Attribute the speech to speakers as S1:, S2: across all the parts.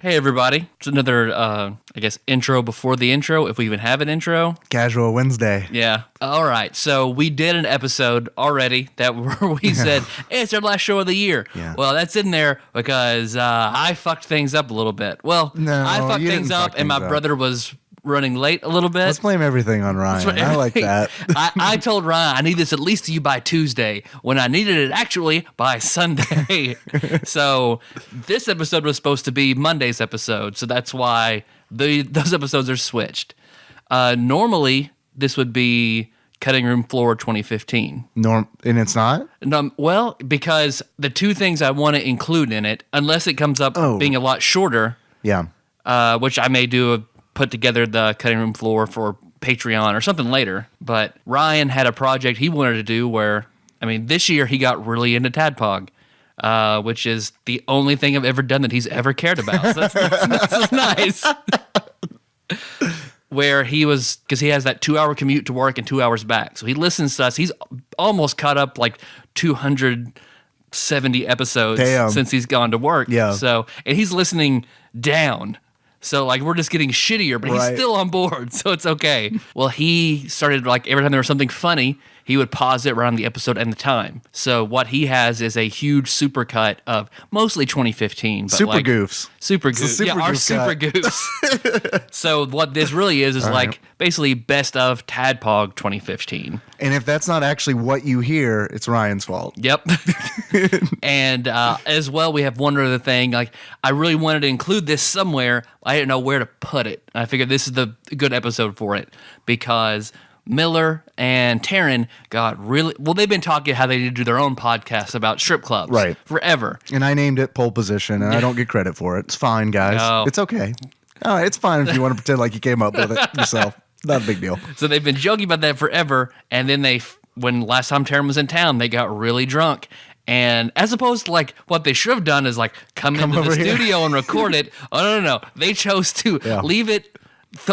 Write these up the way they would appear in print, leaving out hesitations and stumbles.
S1: Hey, everybody. It's another, intro before the intro, if we even have an intro.
S2: Casual Wednesday.
S1: Yeah. All right. So we did an episode already that we said, hey, it's our last show of the year.
S2: Yeah.
S1: Well, that's in there because I fucked things up a little bit. Well,
S2: No,
S1: I fucked
S2: you
S1: things
S2: didn't
S1: up,
S2: fuck
S1: and my
S2: things up.
S1: brother was running late a little bit.
S2: Let's blame everything on Ryan. I like that.
S1: I told Ryan I need this at least to you by Tuesday when I needed it actually by Sunday. So this episode was supposed to be Monday's episode, so that's why those episodes are switched. Normally, this would be Cutting Room Floor 2015.
S2: And it's not?
S1: Well, because the two things I want to include in it, unless it comes up being a lot shorter,
S2: Yeah.
S1: which I may put together the Cutting Room Floor for Patreon or something later. But Ryan had a project he wanted to do where, this year he got really into TADPOG, which is the only thing I've ever done that he's ever cared about. So that's nice. Where because he has that 2-hour commute to work and 2 hours back. So he listens to us. He's almost caught up like 270 episodes since he's gone to work.
S2: Yeah.
S1: So, and he's listening down. So, we're just getting shittier, but he's still on board, so it's okay. Well, he started, every time there was something funny, he would pause it around the episode and the time. So, what he has is a huge super cut of mostly 2015. But
S2: Super Goofs.
S1: Super
S2: It's a
S1: Goofs.
S2: super
S1: Yeah, our
S2: goof
S1: Super
S2: cut.
S1: Goofs. So, what this really is basically best of TADPOG 2015.
S2: And if that's not actually what you hear, it's Ryan's fault.
S1: Yep. And as well, we have one other thing. I really wanted to include this somewhere. I didn't know where to put it. I figured this is the good episode for it because Miller and Taryn got really... Well, they've been talking how they need to do their own podcast about strip clubs.
S2: Right.
S1: Forever.
S2: And I named it Pole Position, and I don't get credit for it. It's fine, guys.
S1: No.
S2: It's okay. It's fine if you want to pretend like you came up with it yourself. Not a big deal.
S1: So they've been joking about that forever, and then when last time Taryn was in town, they got really drunk. And as opposed to what they should have done is come into the studio and record it. Oh, no. They chose to leave it,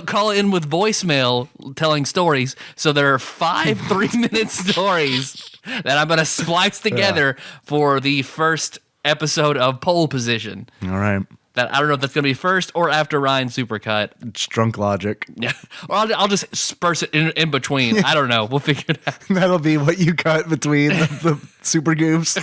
S1: call in with voicemail telling stories. So there are 5 3-minute stories that I'm going to splice together for the first episode of Pole Position.
S2: All right.
S1: That I don't know if that's going to be first or after Ryan's Supercut.
S2: It's drunk logic.
S1: Yeah, or I'll just disperse it in between. I don't know. We'll figure it out.
S2: That'll be what you cut between the Super Goofs.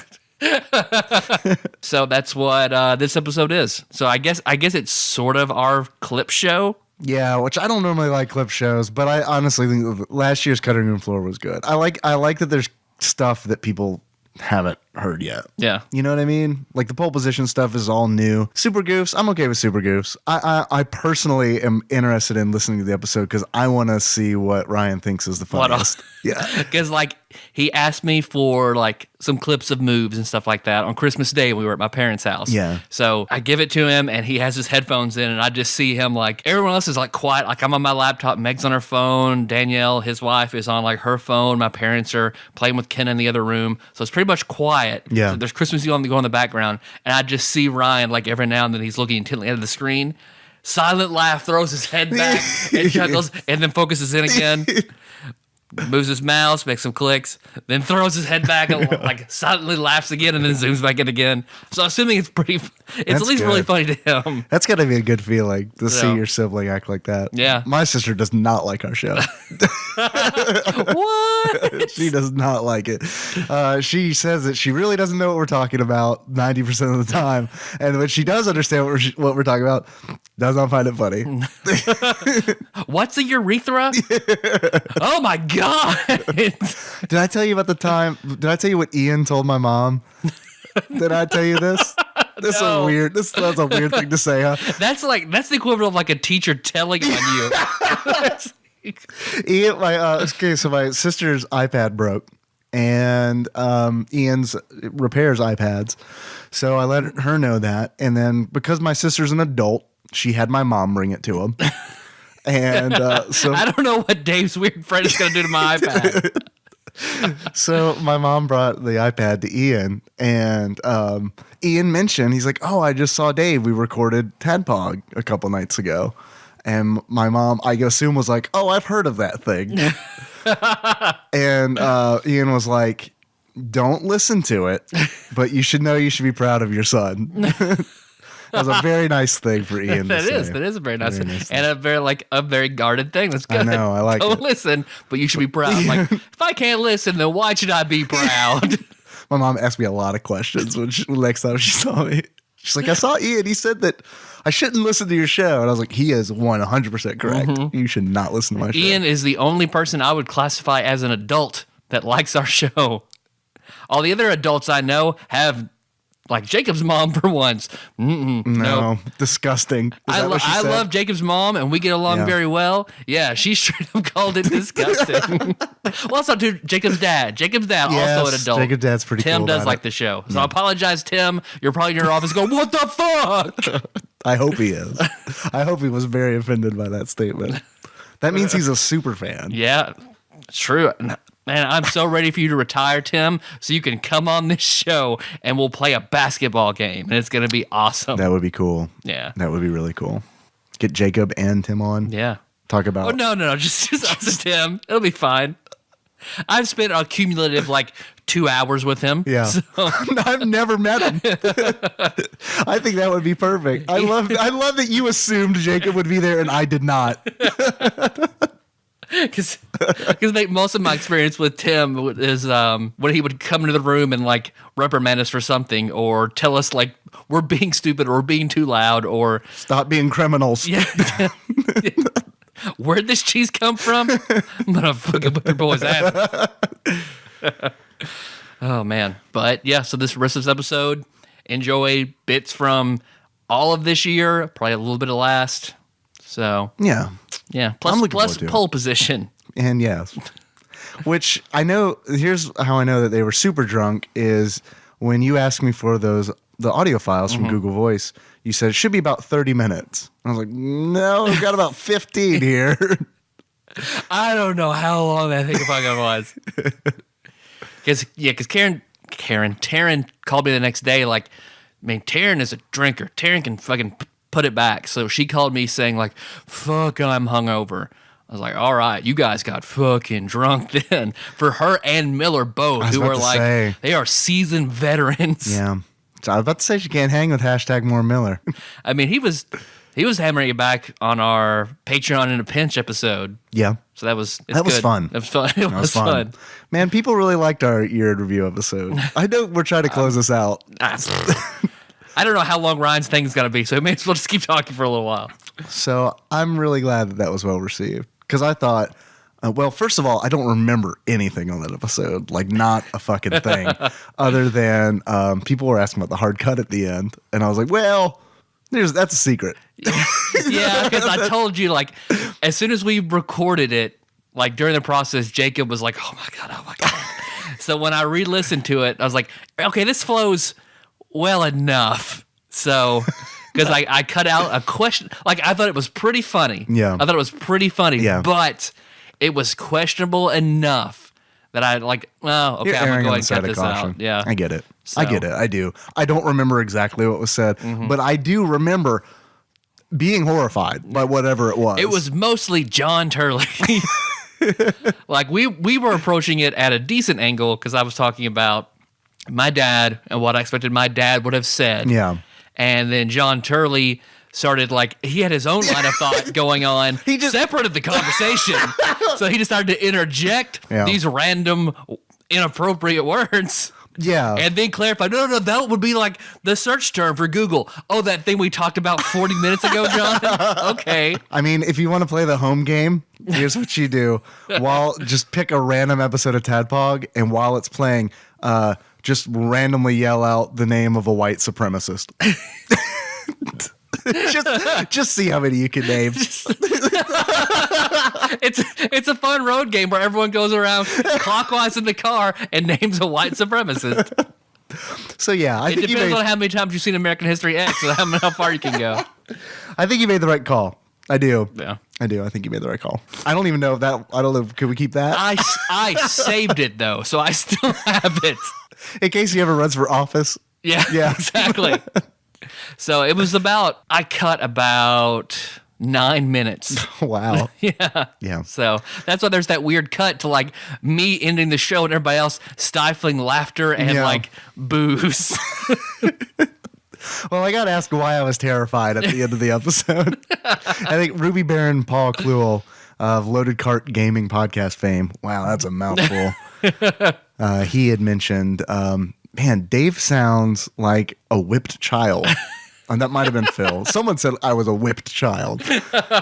S1: So that's what this episode is. So I guess it's sort of our clip show.
S2: Yeah, which I don't normally like clip shows, but I honestly think last year's Cutting Room Floor was good. I like that there's stuff that people haven't heard yet.
S1: Yeah.
S2: You know what I mean? The Pole Position stuff is all new. Super Goofs, I'm okay with Super Goofs. I personally am interested in listening to the episode because I want to see what Ryan thinks is the funniest. Yeah.
S1: Because he asked me for some clips of moves and stuff like that on Christmas Day when we were at my parents' house.
S2: Yeah.
S1: So I give it to him and he has his headphones in and I just see him everyone else is quiet. I'm on my laptop, Meg's on her phone, Danielle, his wife, is on her phone. My parents are playing with Ken in the other room. So it's pretty much quiet.
S2: Yeah.
S1: So there's Christmas music going in the background and I just see Ryan every now and then he's looking intently at the screen. Silent laugh, throws his head back and chuckles and then focuses in again. Moves his mouse, makes some clicks, then throws his head back and silently laughs again and then zooms back in again. So assuming it's at least really funny to him.
S2: That's got to be a good feeling to see your sibling act like that.
S1: Yeah.
S2: My sister does not like our show.
S1: What?
S2: She does not like it. She says that she really doesn't know what we're talking about 90% of the time. And when she does understand what we're talking about, does not find it funny.
S1: What's a urethra? Oh my God.
S2: Did I tell you about the time? Did I tell you what Ian told my mom? Did I tell you this? This is weird. That's a weird thing to say, huh?
S1: That's the equivalent of a teacher telling on you.
S2: Ian, so my sister's iPad broke, and Ian's repairs iPads. So I let her know that, and then because my sister's an adult, she had my mom bring it to him. And so
S1: I don't know what Dave's weird friend is going to do to my iPad.
S2: So my mom brought the iPad to Ian, and Ian mentioned, he's like, "Oh, I just saw Dave. We recorded TADPOG a couple nights ago." And my mom, I assume, was like, "Oh, I've heard of that thing." And Ian was like, "Don't listen to it, but you should know you should be proud of your son." That was a very nice thing for Ian to say.
S1: That is a very nice thing. And a very guarded thing. That's good.
S2: I know, I like
S1: Don't
S2: it.
S1: listen, but you should be proud. Like, if I can't listen, then why should I be proud?
S2: My mom asked me a lot of questions when next time she saw me. She's like, I saw Ian. He said that I shouldn't listen to your show. And I was like, he is 100% correct. You should not listen to my show.
S1: Ian is the only person I would classify as an adult that likes our show. All the other adults I know have, like Jacob's mom for once.
S2: No,
S1: nope.
S2: disgusting.
S1: I love Jacob's mom, and we get along very well. Yeah, she straight up called it disgusting. Well, also to Jacob's dad. Jacob's dad, also an adult.
S2: Jacob's dad's pretty
S1: Tim
S2: cool
S1: does
S2: about
S1: like
S2: it.
S1: the show. So I apologize, Tim. You're probably in your office going, what the fuck?
S2: I hope he is. I hope he was very offended by that statement. That means he's a super fan.
S1: Yeah, it's true. Man, I'm so ready for you to retire, Tim, so you can come on this show and we'll play a basketball game, and it's going to be awesome.
S2: That would be cool.
S1: Yeah.
S2: That would be really cool. Get Jacob and Tim on.
S1: Yeah.
S2: Talk about...
S1: Oh, no. Just us and Tim. It'll be fine. I've spent a cumulative, 2 hours with him.
S2: Yeah.
S1: So.
S2: I've never met him. I think that would be perfect. I love that you assumed Jacob would be there and I did not.
S1: Because most of my experience with Tim is when he would come into the room and reprimand us for something, or tell us we're being stupid or being too loud, or
S2: stop being criminals.
S1: Yeah. Where'd this cheese come from? I'm gonna fucking whip your boy's ass. Oh man, but yeah. So this rest of this episode, enjoy bits from all of this year, probably a little bit of last. So
S2: yeah.
S1: Plus pole position.
S2: And yes, which I know. Here's how I know that they were super drunk is when you asked me for the audio files from Google Voice. You said it should be about 30 minutes. I was like, no, we've got about 15 here.
S1: I don't know how long that thing fucking was. Because Taryn called me the next day Taryn is a drinker. Taryn can fucking put it back. So she called me saying fuck, I'm hungover. I was like, all right, you guys got fucking drunk then. For her and Miller both, who are they are seasoned veterans.
S2: Yeah. So I was about to say she can't hang with #MoreMiller.
S1: I mean, he was hammering it back on our Patreon in a Pinch episode.
S2: Yeah.
S1: So that was
S2: fun. That
S1: was fun. It was fun.
S2: Man, people really liked our year in review episode. I know we're trying to close this out.
S1: I don't know how long Ryan's thing's going to be, so we may as well just keep talking for a little while.
S2: So I'm really glad that was well received, because I thought, well, first of all, I don't remember anything on that episode, not a fucking thing, other than people were asking about the hard cut at the end, and I was like, well, that's a secret.
S1: Yeah, because I told you, as soon as we recorded it, during the process, Jacob was like, oh my God. So when I re-listened to it, I was like, okay, this flows well enough. So, because I cut out a question, I thought it was pretty funny.
S2: Yeah.
S1: I thought it was pretty funny.
S2: Yeah.
S1: But it was questionable enough that I oh, okay, I'm gonna go ahead and cut this out. Yeah.
S2: I get it. So. I get it. I do. I don't remember exactly what was said, but I do remember being horrified by whatever it was.
S1: It was mostly John Turley. We were approaching it at a decent angle, because I was talking about my dad and what I expected my dad would have said.
S2: Yeah.
S1: And then John Turley started he had his own line of thought going on. He just separated the conversation. So he just started to interject these random inappropriate words.
S2: Yeah.
S1: And then clarify, no, that would be the search term for Google. Oh, that thing we talked about 40 minutes ago, John? Okay.
S2: I mean, if you want to play the home game, here's what you do. Just pick a random episode of TADPOG, and while it's playing, just randomly yell out the name of a white supremacist. just see how many you can name.
S1: It's a fun road game where everyone goes around clockwise in the car and names a white supremacist.
S2: So yeah,
S1: it depends on how many times you've seen American History X and how far you can go.
S2: I think you made the right call. I do.
S1: Yeah.
S2: I do. I think you made the right call. I don't even know if that. I don't know. Could we keep that?
S1: I saved it though, so I still have it.
S2: In case he ever runs for office.
S1: Yeah. Exactly. So it was I cut about 9 minutes.
S2: Wow.
S1: Yeah.
S2: Yeah.
S1: So that's why there's that weird cut to me ending the show and everybody else stifling laughter and booze.
S2: Well, I got to ask why I was terrified at the end of the episode. I think Ruby Baron Paul Kluel of Loaded Cart Gaming podcast fame. Wow, that's a mouthful. He had mentioned, man, Dave sounds like a whipped child. And that might have been Phil. Someone said I was a whipped child.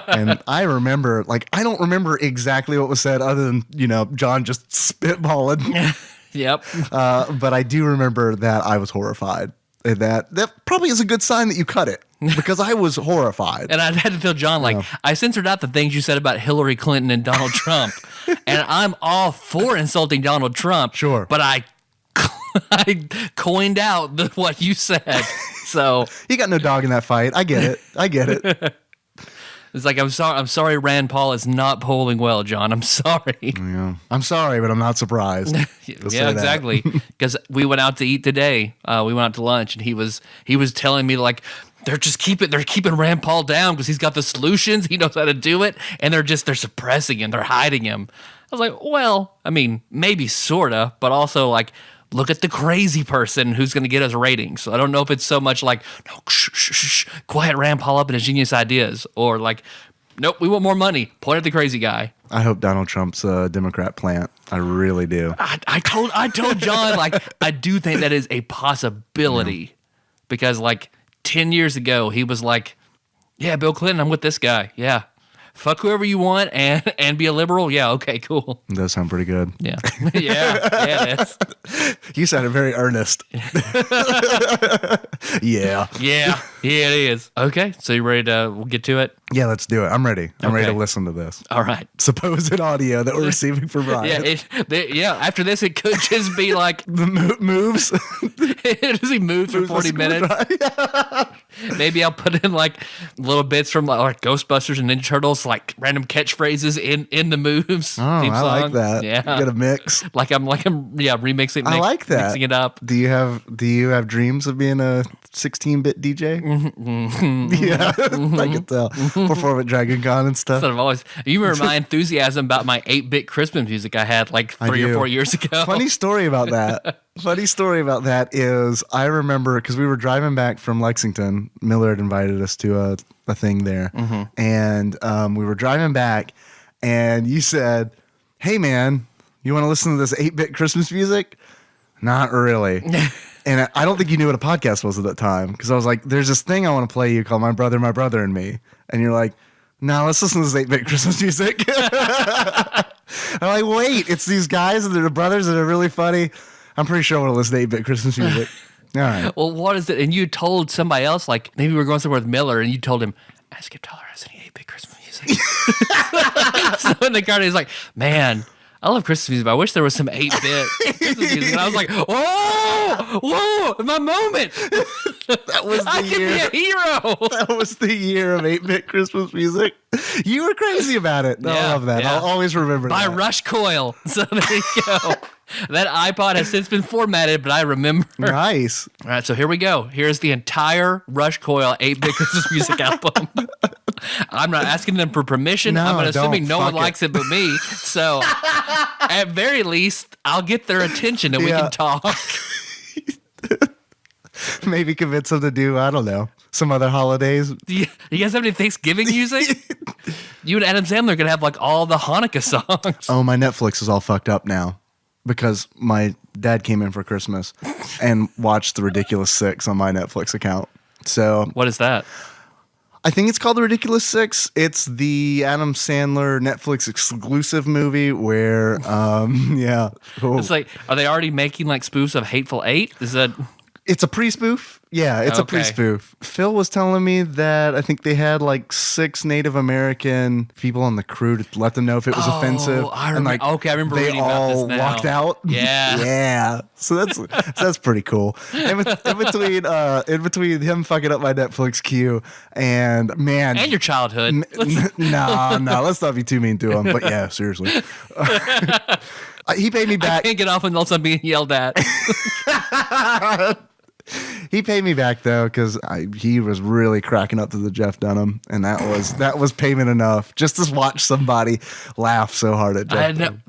S2: And I remember, like, I don't remember exactly what was said other than, you know, John just spitballing.
S1: Yep.
S2: But I do remember that I was horrified. And that probably is a good sign that you cut it, because I was horrified.
S1: And I had to tell John, like, I censored out the things you said about Hillary Clinton and Donald Trump. And I'm all for insulting Donald Trump.
S2: Sure.
S1: But I coined out what you said. So
S2: you got no dog in that fight. I get it.
S1: It's like, I'm sorry Rand Paul is not polling well, John. I'm sorry.
S2: Yeah. I'm sorry, but I'm not surprised.
S1: Yeah, exactly. Because we went out to eat today. We went out to lunch, and he was telling me, like, they're keeping Rand Paul down because he's got the solutions. He knows how to do it, and they're suppressing him. They're hiding him. I was like, well, I mean, maybe sorta, but also, like, look at the crazy person who's going to get us ratings. So I don't know if it's so much like, no, shh, quiet Rand Paul up and his genius ideas, or like, nope, we want more money. Point at the crazy guy.
S2: I hope Donald Trump's a Democrat plant. I really do.
S1: I told John, like, I do think that is a possibility, because like 10 years ago he was like, yeah, Bill Clinton, I'm with this guy. Yeah. Fuck whoever you want and be a liberal. Yeah, okay, cool.
S2: It does sound pretty good.
S1: Yeah. Yeah, it is.
S2: You sounded very earnest. Yeah.
S1: Yeah, it is. Okay, so you ready to we'll get to it?
S2: Yeah, let's do it. I'm ready. I'm ready to listen to this.
S1: All right.
S2: Supposed audio that we're receiving from Ryan.
S1: Yeah, after this, it could just be like
S2: the moves.
S1: Does he move for 40 minutes? Maybe I'll put in like little bits from like Ghostbusters and Ninja Turtles, like random catchphrases in the moves.
S2: Oh, I like that.
S1: Yeah,
S2: you get a mix.
S1: Like I'm remixing.
S2: I like that.
S1: Mixing it up.
S2: Do you have dreams of being a 16-bit DJ? Mm-hmm. Yeah, I can tell. Perform at Dragon Con and stuff.
S1: Sort of always. You remember my enthusiasm about my 8-bit Christmas music I had like 3 or 4 years ago.
S2: Funny story about that. Is I remember because we were driving back from Lexington. Miller had invited us to a thing there, and we were driving back, and you said, "Hey man, you want to listen to this 8-bit Christmas music?" Not really. And I don't think you knew what a podcast was at that time, because I was like, "There's this thing I want to play you called My Brother and Me," and you're like, "No, let's listen to this 8-bit Christmas music." I'm like, "Wait, it's these guys and they're brothers that are really funny." I'm pretty sure I want to listen to 8-bit Christmas music. All right.
S1: Well, what is it? And you told somebody else, like maybe we were going somewhere with Miller, and you told him, "Ask if Tyler has any 8-bit Christmas music." So in the car, he's like, "Man, I love Christmas music, but I wish there was some 8-bit Christmas music." And I was like, whoa, my moment.
S2: That was the year.
S1: I can be a hero. That
S2: was the year of 8-bit Christmas music. You were crazy about it. Yeah, I love that. Yeah. I'll always remember
S1: By
S2: that. By
S1: Rush Coil. So there you go. That iPod has since been formatted, but I remember.
S2: Nice.
S1: All right, so here we go. Here's the entire Rush Coil 8-bit Christmas music album. I'm not asking them for permission.
S2: No,
S1: I'm assuming no one
S2: it.
S1: likes it but me. So at very least, I'll get their attention and we can talk.
S2: Maybe convince them to do, I don't know, some other holidays.
S1: You guys have any Thanksgiving music? You and Adam Sandler are going to have like all the Hanukkah songs.
S2: Oh, my Netflix is all fucked up now, because my dad came in for Christmas and watched The Ridiculous Six on my Netflix account. So
S1: what is that?
S2: I think it's called The Ridiculous Six. It's the Adam Sandler Netflix exclusive movie where, yeah. Oh.
S1: It's like, are they already making like spoofs of Hateful Eight? Is that...
S2: It's a pre-spoof. Yeah, it's a pre-spoof. Phil was telling me that I think they had like 6 Native American people on the crew to let them know if it was offensive.
S1: I remember. I remember
S2: they
S1: reading about this
S2: all
S1: now.
S2: walked out.
S1: Yeah,
S2: yeah. So that's pretty cool. In between him fucking up my Netflix queue and man,
S1: and your childhood.
S2: No, let's not be too mean to him. But yeah, seriously. He paid me back.
S1: I can't get off unless I'm being yelled at.
S2: He paid me back though, because he was really cracking up to the Jeff Dunham, and that was payment enough just to watch somebody laugh so hard at Jeff Dunham.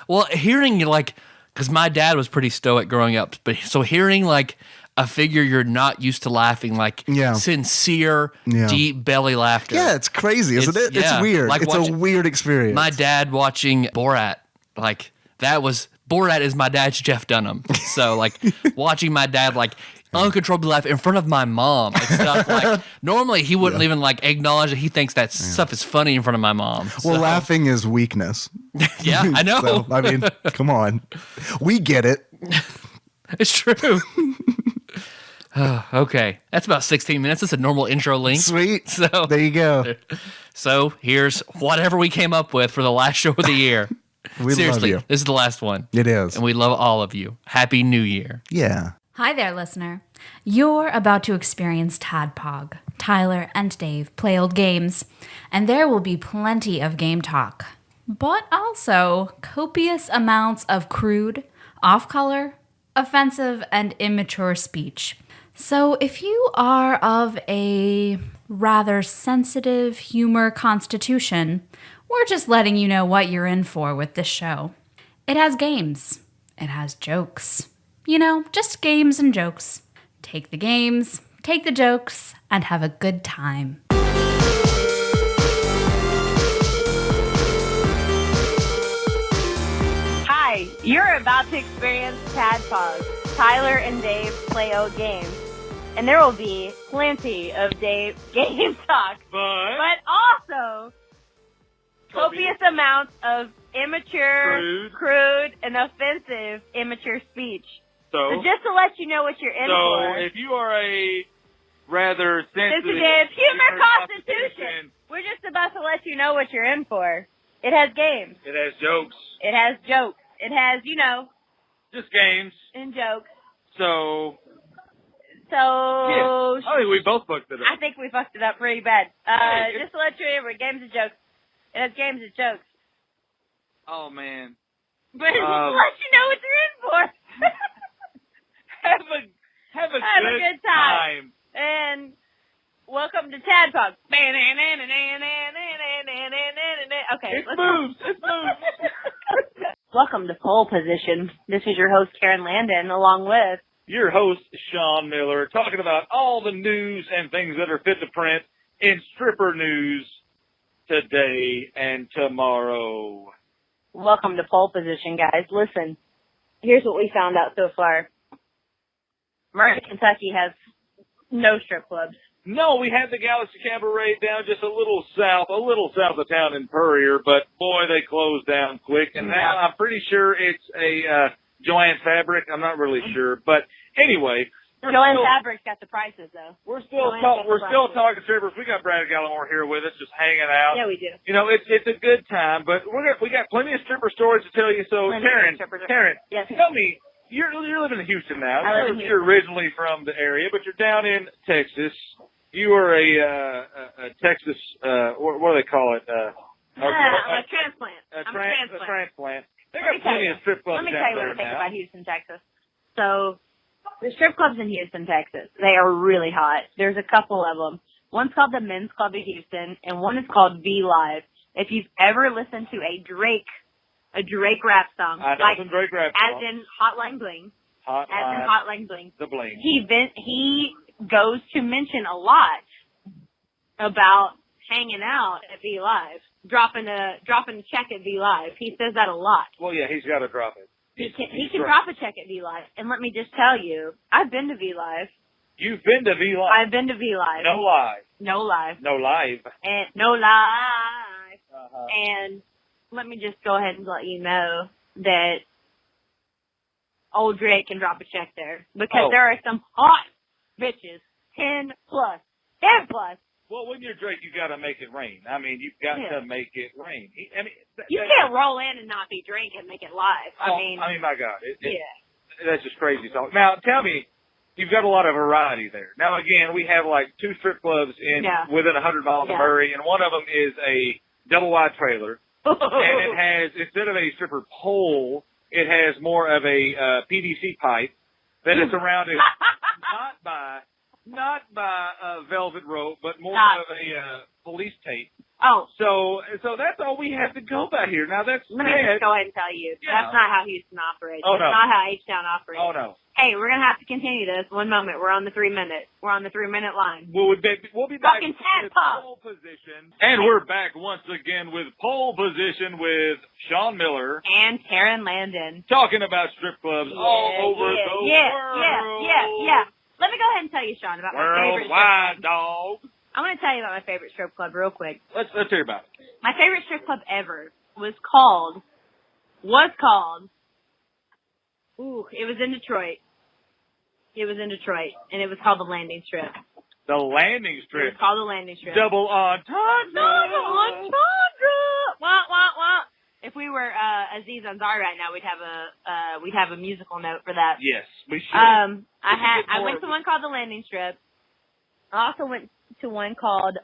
S1: Well, hearing like, because my dad was pretty stoic growing up, but so hearing like a figure you're not used to laughing, like sincere, deep belly laughter.
S2: Yeah, it's crazy, isn't it? It's weird. Like it's a weird experience.
S1: My dad watching Borat, like Borat is my dad's Jeff Dunham. So like watching my dad like uncontrollably laugh in front of my mom and stuff. Like normally he wouldn't even like acknowledge that he thinks that stuff is funny in front of my mom.
S2: Well, laughing is weakness.
S1: Yeah, I know.
S2: So, I mean, come on, we get it.
S1: It's true. Okay, that's about 16 minutes. That's a normal intro length.
S2: Sweet.
S1: So
S2: there you go.
S1: So here's whatever we came up with for the last show of the year. Seriously,
S2: love you.
S1: This is the last one.
S2: It is.
S1: And we love all of you. Happy New Year.
S2: Yeah.
S3: Hi there, listener. You're about to experience TADPOG. Tyler and Dave play old games, and there will be plenty of game talk, but also copious amounts of crude, off-color, offensive, and immature speech. So if you are of a rather sensitive humor constitution, we're just letting you know what you're in for with this show. It has games. It has jokes. You know, just games and jokes. Take the games, take the jokes, and have a good time.
S4: Hi, you're about to experience TADPOG. Tyler and Dave play old games. And there will be plenty of Dave game talk. But also copious amounts of immature, crude, and offensive immature speech. So just to let you know what you're in for.
S5: So if you are a rather sensitive
S4: humor constitution, we're just about to let you know what you're in for. It has games.
S5: It has jokes.
S4: It has jokes. It has,
S5: just games.
S4: And jokes.
S5: So
S4: yeah.
S5: I think we both fucked it up.
S4: I think we fucked it up pretty bad. Just to let you know, games and jokes. It has games and jokes.
S5: Oh, man.
S4: But just to let you know what you're in for.
S5: Have a good time.
S4: And welcome to TADPOG. Okay.
S5: It moves.
S4: Welcome to Pole Position. This is your host, Karen Landon, along with
S5: your host, Sean Miller, talking about all the news and things that are fit to print in stripper news today and tomorrow.
S4: Welcome to Pole Position, guys. Listen, here's what we found out so far. Murray, Kentucky has no strip clubs.
S5: No, we had the Galaxy Cabaret down just a little south of town in Purrier, but boy, they closed down quick. And now I'm pretty sure it's a Joanne Fabric. I'm not really sure, but anyway.
S4: Joanne Fabric's got the prices though.
S5: We're still talking strippers. We got Brad Gallimore here with us, just hanging out.
S4: Yeah, we do.
S5: It's a good time, but we got plenty of stripper stories to tell you. So Taryn,
S4: yes.
S5: Tell me. You're living in Houston now. You're originally from the area, but you're down in Texas. You are a Texas, what do they call it?
S4: A transplant.
S5: A transplant. They got plenty of strip clubs down there now. Let me tell you what I think
S4: about Houston, Texas. So, the strip clubs in Houston, Texas, they are really hot. There's a couple of them. One's called the Men's Club of Houston, and one is called V Live. If you've ever listened to a Drake rap song.
S5: I know some Drake rap songs.
S4: As in Hotline Bling. Hotline Bling.
S5: The Bling.
S4: He goes to mention a lot about hanging out at V Live, dropping a check at V Live. He says that a lot.
S5: Well, yeah, he's got to drop it.
S4: He can drop a check at V Live. And let me just tell you, I've been to V Live.
S5: You've been to V Live?
S4: I've been to V Live.
S5: No live.
S4: No live.
S5: No live.
S4: And no live. And let me just go ahead and let you know that old Drake can drop a check there. Because there are some hot bitches. 10 plus.
S5: Well, when you're Drake, you got to make it rain. I mean, you've got to make it rain.
S4: You can't roll in and not be Drake and make it live. I mean,
S5: my God. That's just crazy talk. Now, tell me, you've got a lot of variety there. Now, again, we have like 2 strip clubs within 100 miles of Murray, and one of them is a double-wide trailer. And it has, instead of a stripper pole, it has more of a PVC pipe that is surrounded not by velvet rope, but more of a police tape.
S4: Oh.
S5: So that's all we have to go by here. Now that's
S4: Let me just go ahead and tell you.
S5: Yeah.
S4: That's not how Houston operates.
S5: Oh,
S4: That's not how H-Town operates.
S5: Oh, no.
S4: Hey, we're going to have to continue this. One moment. We're on the 3-minute. We're on the 3-minute line.
S5: We'll be back
S4: Fucking
S5: with
S4: TADPOG.
S5: pole position. And we're back once again with pole position with Sean Miller.
S4: And Taryn Landon.
S5: Talking about strip clubs all over the world.
S4: Yeah. Let me go ahead and tell you, Sean, about my favorite strip
S5: Worldwide,
S4: club.
S5: dog.
S4: I want to tell you about my favorite strip club real quick.
S5: Let's hear about it.
S4: My favorite strip club ever was called, it was in Detroit. And it was called the Landing Strip.
S5: The Landing Strip.
S4: It was called the Landing Strip.
S5: Double entendre.
S4: Double entendre. Wah, wah, wah. If we were Aziz Ansari right now, we'd have a musical note for that.
S5: Yes, we should.
S4: I went to one called the Landing Strip. I also went to one called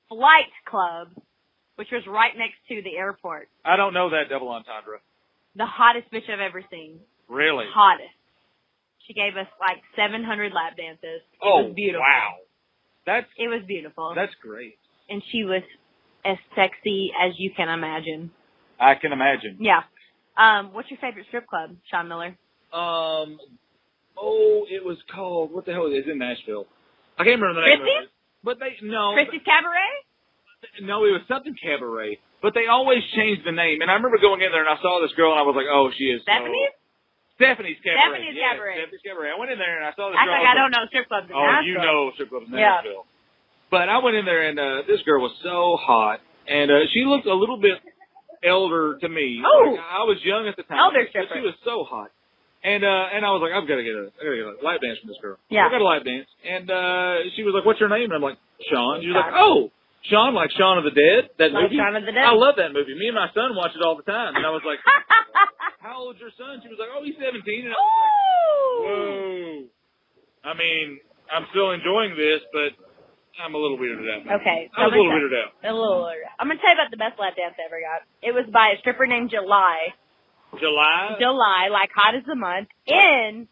S4: Flight Club, which was right next to the airport.
S5: I don't know that double entendre.
S4: The hottest bitch I've ever seen.
S5: Really?
S4: Hottest. She gave us like 700 lap dances. It was beautiful.
S5: Wow.
S4: It was beautiful.
S5: That's great.
S4: And she was as sexy as you can imagine.
S5: I can imagine.
S4: Yeah. What's your favorite strip club, Sean Miller?
S5: It was called, what the hell is it? It's in Nashville. I can't remember the name of it. But
S4: Christie's Cabaret?
S5: No, it was something cabaret. But they always changed the name. And I remember going in there and I saw this girl and I was like, oh, she is
S4: Stephanie's?
S5: Stephanie's Cabaret.
S4: Stephanie's
S5: Yes,
S4: Cabaret.
S5: Stephanie's Cabaret. I went in there and I saw this
S4: Act
S5: girl.
S4: like I don't know strip clubs in Nashville.
S5: You know strip clubs in Nashville. But I went in there and this girl was so hot. And she looked a little bit elder to me.
S4: Oh.
S5: Like, I was young at the time.
S4: Elder
S5: but
S4: stripper.
S5: she was so hot. And I was like, I gotta get a lap dance from this girl.
S4: Yeah.
S5: I got a lap dance. And she was like, what's your name? And I'm like, Sean. She was like, oh, Sean, like Shaun of the Dead? That
S4: Like
S5: movie?
S4: Shaun of the Dead?
S5: I love that movie. Me and my son watch it all the time. And I was like, how old's your son? She was like, oh, he's 17. And I was like, whoa. I mean, I'm still enjoying this, but I'm a little weirded out.
S4: Okay.
S5: I was a little weirded out.
S4: I'm going to tell you about the best lap dance I ever got. It was by a stripper named July, like hot as the month, in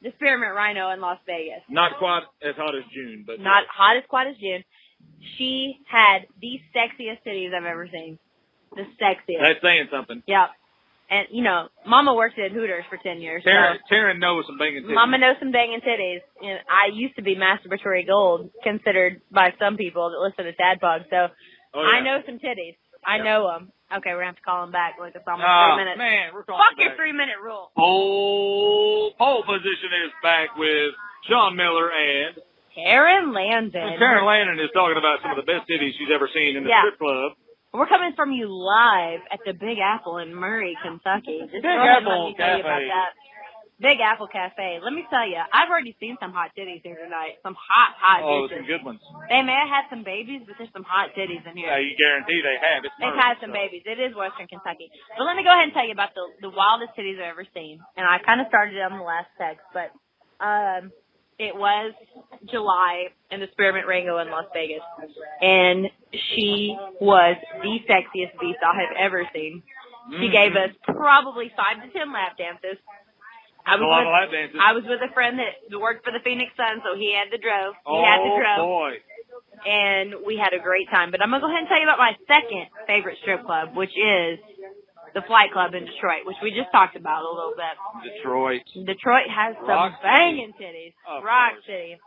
S4: the Spearmint Rhino in Las Vegas.
S5: Not quite as hot as June, but
S4: not hot as quite as June. She had the sexiest titties I've ever seen. The sexiest.
S5: That's saying something.
S4: Yep. And, you know, Mama worked at Hooters for 10 years.
S5: Taryn knows some banging titties.
S4: Mama knows some banging titties. And I used to be masturbatory gold, considered by some people that listen to TADPOG. So I know some titties. I know them. Okay, we're going to have to call them back. Like, it's almost 3 minutes.
S5: Man, we're calling
S4: Fuck
S5: back.
S4: your 3-minute rule.
S5: Pole position is back with Sean Miller and
S4: Taryn Landon.
S5: And Taryn Landon is talking about some of the best titties she's ever seen in the strip club.
S4: We're coming from you live at the Big Apple in Murray, Kentucky. Just
S5: Big Apple Cafe.
S4: About that. Big Apple Cafe. Let me tell you, I've already seen some hot titties here tonight. Some hot
S5: Oh,
S4: bitches.
S5: some good ones.
S4: They may have had some babies, but there's some hot titties in here.
S5: Yeah, you guarantee they have.
S4: They've had some babies. It is Western Kentucky. But let me go ahead and tell you about the wildest titties I've ever seen. And I kind of started it on the last text, but it was July in the Spearmint Rango in Las Vegas. And she was the sexiest beast I have ever seen. She gave us probably 5 to 10 lap dances. I was with a friend that worked for the Phoenix Sun, so he had the drove.
S5: Boy.
S4: And we had a great time. But I'm going to go ahead and tell you about my second favorite strip club, which is the Flight Club in Detroit, which we just talked about a little bit. Detroit has some banging titties. Rock City.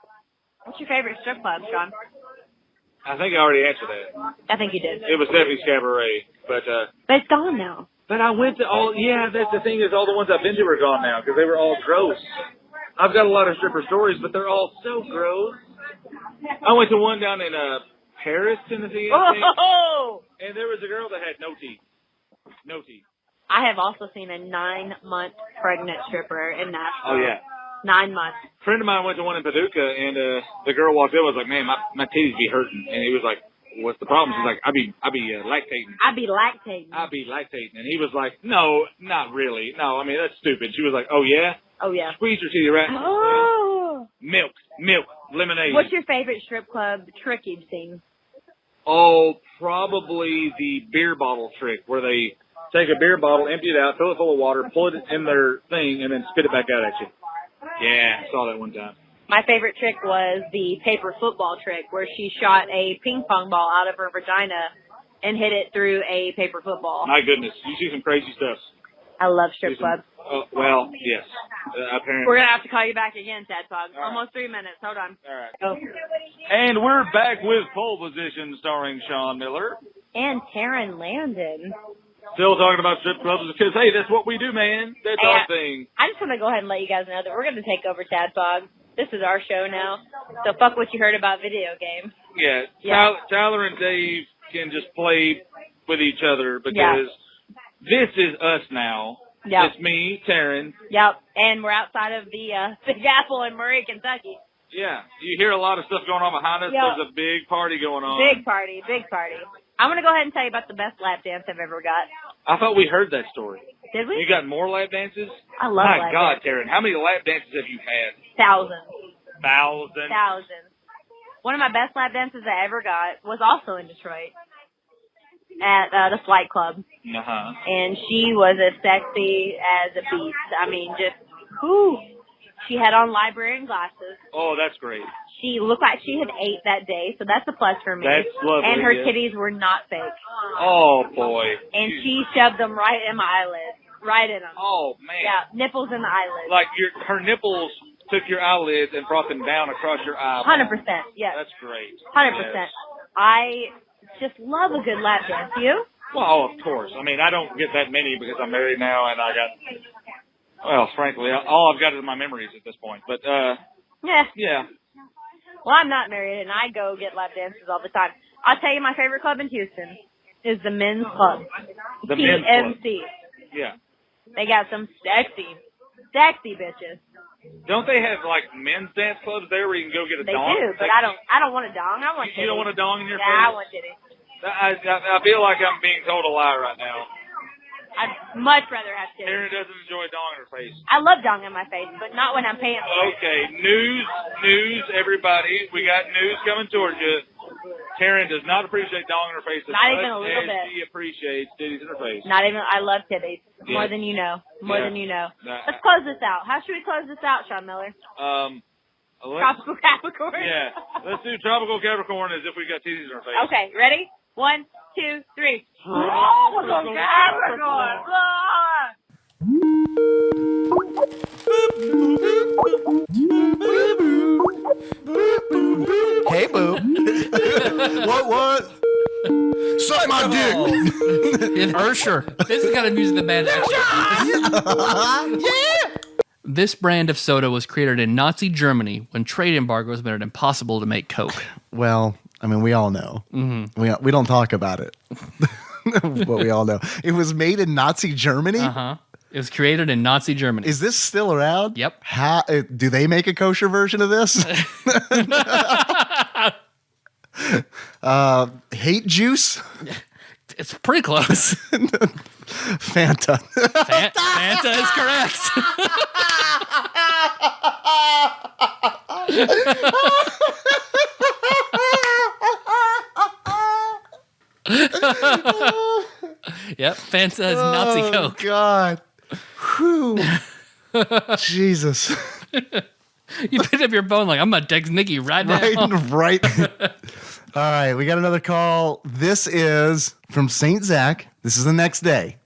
S4: What's your favorite strip club, Sean?
S5: I think I already answered that.
S4: I think you did.
S5: It was Stephanie's Cabaret. But
S4: it's gone now.
S5: But I went to that's the thing is all the ones I've been to are gone now because they were all gross. I've got a lot of stripper stories, but they're all so gross. I went to one down in Paris, Tennessee, I think, and there was a girl that had no teeth. No teeth.
S4: I have also seen a 9-month pregnant stripper in Nashville.
S5: Oh, yeah.
S4: 9 months.
S5: A friend of mine went to one in Paducah, and the girl walked in and was like, man, my titties be hurting. And he was like, what's the problem? She's like, I be lactating.
S4: I be lactating.
S5: And he was like, no, not really. No, I mean, that's stupid. She was like, oh, yeah?
S4: Oh, yeah.
S5: Squeeze your titty right.
S4: Oh.
S5: Milk, lemonade.
S4: What's your favorite strip club trick you've seen?
S5: Oh, probably the beer bottle trick where they take a beer bottle, empty it out, fill it full of water, pull it in their thing, and then spit it back out at you. Yeah, I saw that one time.
S4: My favorite trick was the paper football trick, where she shot a ping pong ball out of her vagina and hit it through a paper football.
S5: My goodness, you see some crazy stuff.
S4: I love strip clubs.
S5: Well, yes. Apparently.
S4: We're going to have to call you back again, TADPOG. Right. Almost 3 minutes. Hold on.
S5: All right.
S4: Go.
S5: And we're back with Pole Position starring Sean Miller.
S4: And Taryn Landon.
S5: Still talking about strip clubs because, hey, that's what we do, man. That's our thing.
S4: I just want to go ahead and let you guys know that we're going to take over TADPOG. This is our show now. So fuck what you heard about video games.
S5: Yeah. Tyler and Dave can just play with each other because this is us now.
S4: Yep.
S5: It's me, Taryn.
S4: Yep. And we're outside of the Big Apple in Murray, Kentucky.
S5: Yeah. You hear a lot of stuff going on behind us.
S4: Yep.
S5: There's a big party going on.
S4: Big party. I'm going to go ahead and tell you about the best lap dance I've ever got.
S5: I thought we heard that story.
S4: Did we?
S5: You got more lap dances?
S4: I love lap dances.
S5: My God, Taryn, how many lap dances have you had?
S4: Thousands. One of my best lap dances I ever got was also in Detroit at the Flight Club.
S5: Uh-huh.
S4: And she was as sexy as a beast. I mean, just, whoo. She had on librarian glasses.
S5: Oh, that's great.
S4: She looked like she had ate that day, so that's a plus for me.
S5: That's lovely.
S4: And her titties were not fake.
S5: Oh, boy.
S4: And she shoved them right in my eyelids. Right in them.
S5: Oh, man.
S4: Yeah, nipples in the eyelids.
S5: Like her nipples took your eyelids and brought them down across your eyeball.
S4: 100%, yes.
S5: That's great.
S4: 100%.
S5: Yes.
S4: I just love a good lap dance. You?
S5: Well, of course. I mean, I don't get that many because I'm married now and I got, well, frankly, all I've got is my memories at this point. But, yeah.
S4: Well, I'm not married and I go get lap dances all the time. I'll tell you my favorite club in Houston is the Men's Club.
S5: The Men's Club.
S4: TMC.
S5: Yeah.
S4: They got some sexy bitches.
S5: Don't they have like men's dance clubs there where you can go get a
S4: they
S5: dong?
S4: They do, but I don't want a dong. I want titties.
S5: You don't want a dong in your face?
S4: Yeah, I want titties.
S5: I feel like I'm being told a lie right now.
S4: I'd much rather have titties.
S5: Taryn doesn't enjoy dong in her face.
S4: I love dong in my face, but not when I'm paying for it.
S5: Okay, news, everybody. We got news coming towards you. Taryn does not appreciate dong in her face as
S4: not
S5: much
S4: even a little
S5: as
S4: bit.
S5: she appreciates titties in her face.
S4: Not even. I love titties more
S5: Yeah.
S4: than you know. More than you know.
S5: Nah.
S4: Let's close this out. How should we close this out, Sean Miller? Tropical Capricorn.
S5: Yeah, let's do tropical Capricorn as if we got titties in our face.
S4: Okay, ready? 1, 2, 3. Tropical Capricorn.
S1: Hey, boo.
S2: What? Suck my dick.
S1: Ursher. This is the kind of music the band actually. Yeah. This brand of soda was created in Nazi Germany when trade embargoes made it impossible to make Coke.
S2: Well, I mean, we all know. Mm-hmm. We don't talk about it, but we all know. It was made in Nazi Germany?
S1: Uh-huh. It was created in Nazi Germany.
S2: Is this still around?
S1: Yep.
S2: How do they make a kosher version of this? Hate juice?
S1: It's pretty close.
S2: Fanta.
S1: Fanta is correct. Yep, Fanta is Nazi Coke.
S2: Oh, God. Whew. Jesus.
S1: You picked up your phone like, I'm going to text Nikki right now.
S2: Right. All right, we got another call. This is from St. Zach. This is the next day.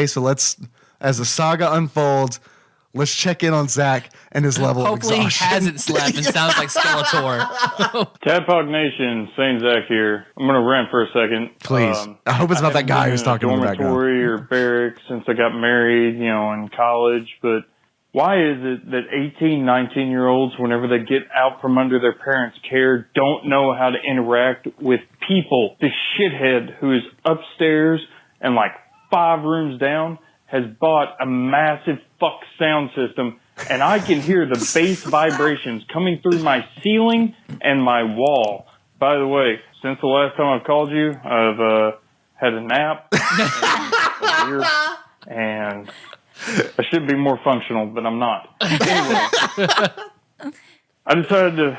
S2: So let's, as the saga unfolds, let's check in on Zach and his level of exhaustion.
S1: Hopefully he hasn't slept and sounds like Skeletor.
S6: TADPOG Nation, St. Zach here. I'm going to rant for a second.
S2: Please. I hope it's not that guy who's talking in the background.
S6: Dormitory or barracks since I got married, in college, but why is it that 18, 19-year-olds, whenever they get out from under their parents' care, don't know how to interact with people? This shithead who is upstairs and like 5 rooms down has bought a massive fuck sound system, and I can hear the bass vibrations coming through my ceiling and my wall. By the way, since the last time I've called you, I've had a nap and a beer, and I should be more functional, but I'm not. Anyway, I decided to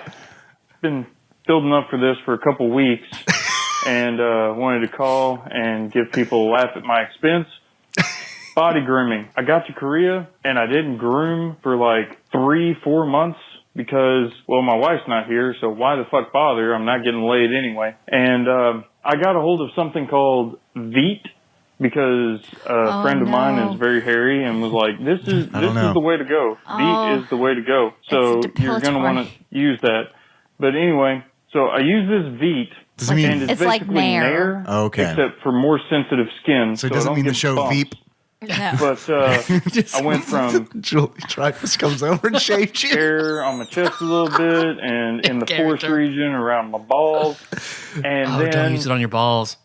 S6: been building up for this for a couple weeks and wanted to call and give people a laugh at my expense. Body grooming. I got to Korea and I didn't groom for like 3-4 months because, well, my wife's not here, so why the fuck bother? I'm not getting laid anyway. And I got a hold of something called Veet, because a friend of mine is very hairy and was like, this is the way to go. Veet is the way to go. So you're going to want to use that. But anyway, so I use this Veet. And it's
S3: like
S6: basically
S3: Nair.
S2: Okay.
S6: Except for more sensitive skin.
S2: So it doesn't mean the show
S6: bumps.
S2: Veep.
S3: No.
S6: But I went from
S2: Julie Dreyfus comes over and shaves you.
S6: hair on my chest a little bit and in the fourth region around my balls. And then
S1: don't use it on your balls.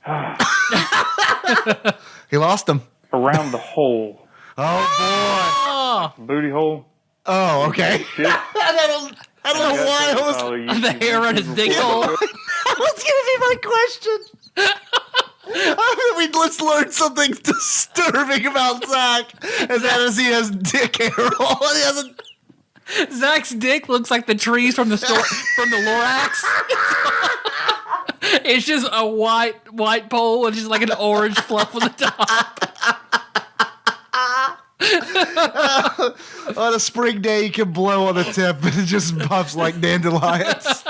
S2: He lost them.
S6: around the hole.
S2: Oh,
S6: Booty hole.
S2: boy. Oh, okay.
S6: Shit.
S2: I don't know why I was...
S1: The hair on his dick hole.
S2: That was going to be my question. Let's learn something disturbing about Zach. And that is he has dick hair all. He has
S1: Zach's dick looks like the trees from the from the Lorax. It's just a white pole and just like an orange fluff on the top.
S2: on a spring day, you can blow on the tip, and it just puffs like dandelions.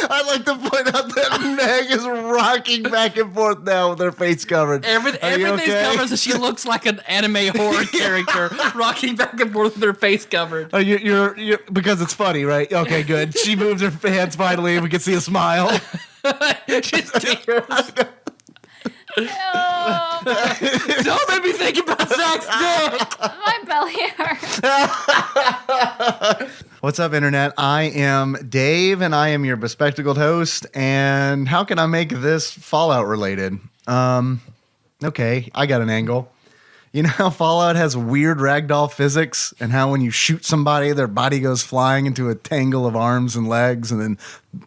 S2: I'd like to point out that Meg is rocking back and forth now with her face covered.
S1: Everything's covered, so she looks like an anime horror character rocking back and forth with her face covered.
S2: Oh, you're because it's funny, right? Okay, good. She moved her hands finally, and we can see a smile.
S1: She's tears. Don't make me think about Zach's dick.
S3: My belly hurts.
S2: What's up, Internet? I am Dave, and I am your bespectacled host. And how can I make this Fallout related? Okay, I got an angle. You know how Fallout has weird ragdoll physics, and how when you shoot somebody, their body goes flying into a tangle of arms and legs, and then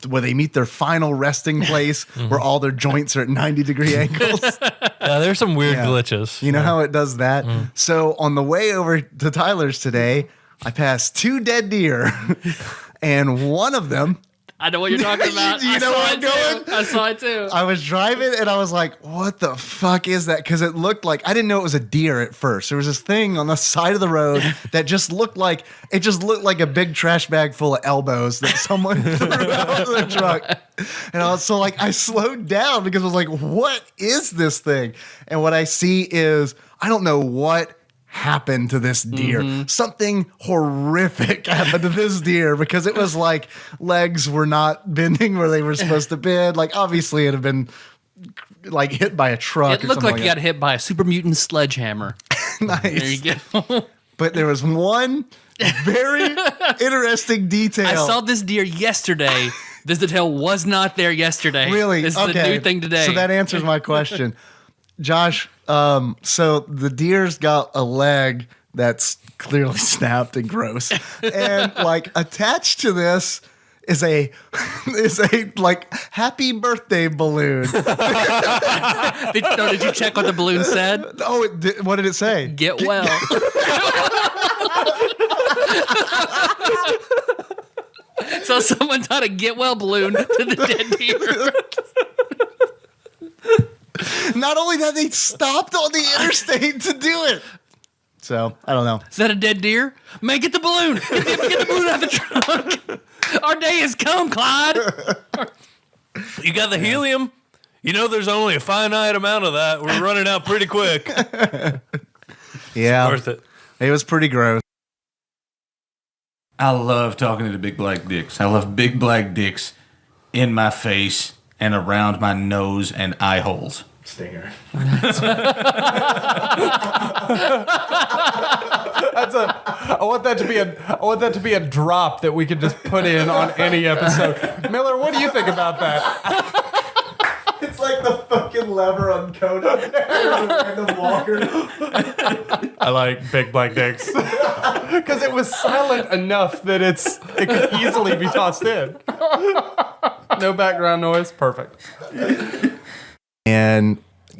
S2: where they meet their final resting place, where all their joints are at 90-degree angles.
S7: Yeah, there's some weird glitches.
S2: You know how it does that? So on the way over to Tyler's today, I passed 2 dead deer, and one of them...
S1: I know what you're talking about.
S2: Do you know where I'm going?
S1: I saw it too.
S2: I was driving and I was like, what the fuck is that? Because it looked like, I didn't know it was a deer at first. There was this thing on the side of the road that just looked like a big trash bag full of elbows that someone threw out of their truck. And I slowed down because I was like, what is this thing? And what I see is, I don't know what happened to this deer. Something horrific happened to this deer because it was like legs were not bending where they were supposed to bend. Like obviously it had been like hit by a truck.
S1: It looked like you got hit by a super mutant sledgehammer.
S2: Nice.
S1: There you go.
S2: But there was one very interesting detail.
S1: I saw this deer yesterday. This detail was not there yesterday.
S2: Really?
S1: This is the new thing today.
S2: So that answers my question. Josh, so the deer's got a leg that's clearly snapped and gross. And like attached to this is a like happy birthday balloon.
S1: Did you check what the balloon said?
S2: Oh, what did it say?
S1: Get well. So someone tied a get well balloon to the dead deer.
S2: Not only that, they stopped on the interstate to do it. So, I don't know.
S1: Is that a dead deer? Man, get the balloon. Get the balloon out of the trunk. Our day has come, Clyde.
S7: You got the helium? You know there's only a finite amount of that. We're running out pretty quick.
S2: Yeah.
S7: Worth it.
S2: It was pretty gross.
S8: I love talking to the big black dicks. I love big black dicks in my face and around my nose and eye holes.
S2: Stinger.
S9: I want that to be a drop that we could just put in on any episode. Miller, what do you think about that?
S2: It's like the fucking lever on Conan. Random walker.
S9: I like big black dicks. Because it was silent enough that it could easily be tossed in. No background noise. Perfect.
S2: And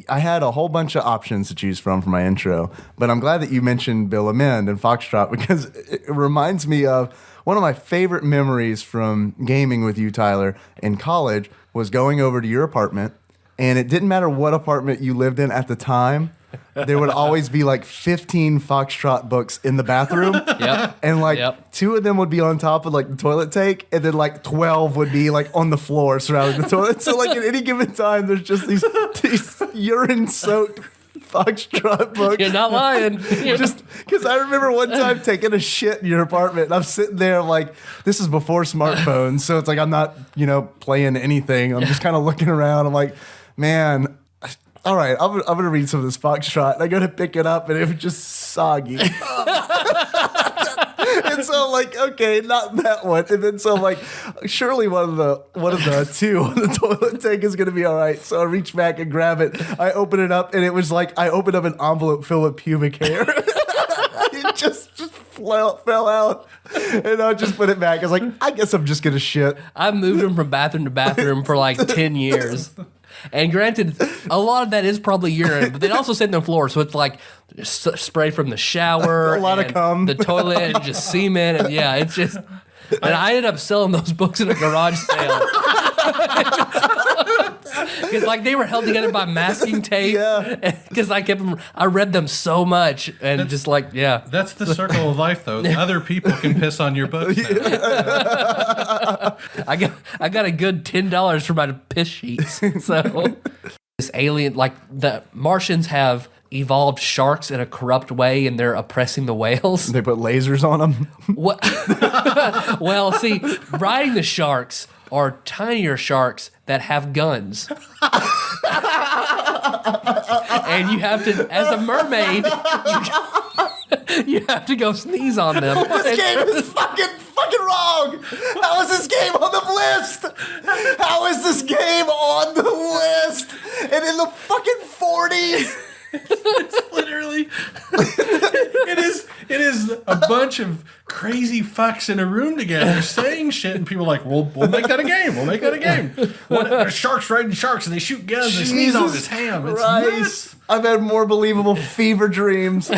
S2: I had a whole bunch of options to choose from for my intro, but I'm glad that you mentioned Bill Amend and Foxtrot because it reminds me of one of my favorite memories from gaming with you, Tyler, in college was going over to your apartment, and it didn't matter what apartment you lived in at the time. there would always be like 15 Foxtrot books in the bathroom.
S1: Yep.
S2: And like
S1: Yep.
S2: 2 of them would be on top of like the toilet tank, and then like 12 would be like on the floor surrounding the toilet. So like at any given time, there's just these urine-soaked Foxtrot books.
S1: You're not lying.
S2: Just because I remember one time taking a shit in your apartment, and I'm sitting there like, this is before smartphones, so it's like I'm not, playing anything. I'm just kind of looking around. I'm like, man, all right, I'm gonna read some of this Foxtrot. And I go to pick it up, and it was just soggy. And so I'm like, okay, not that one. And then so I'm like, surely one of the 2 on the toilet tank is gonna be all right. So I reach back and grab it. I open it up, and it was like I opened up an envelope filled with pubic hair. It just fell out, and I just put it back. I was like, I guess I'm just gonna shit.
S1: I've moved them from bathroom to bathroom for like 10 years. And granted, a lot of that is probably urine, but they also sit on the floor, so it's like spray from the shower,
S2: A lot of cum.
S1: the toilet, and just semen, and yeah, it's just. And I ended up selling those books in a garage sale because like they were held together by masking tape.
S2: Yeah.
S1: Because I read them so much, and just like yeah.
S7: That's the circle of life, though. Other people can piss on your books.
S1: I got a good $10 for my piss sheets. So this alien, like the Martians have evolved sharks in a corrupt way, and they're oppressing the whales.
S2: They put lasers on them.
S1: What? Well, see, riding the sharks are tinier sharks that have guns. And you have to, as a mermaid, you have to go sneeze on them.
S2: This game is fucking wrong. How is this game on the list? How is this game on the list? And in the fucking 40s.
S7: It's literally it is a bunch of crazy fucks in a room together saying shit, and people are like, we'll make that a game. We'll make that a game. There's sharks riding sharks, and they shoot guns. They sneeze on this ham. It's nuts.
S2: I've had more believable fever dreams.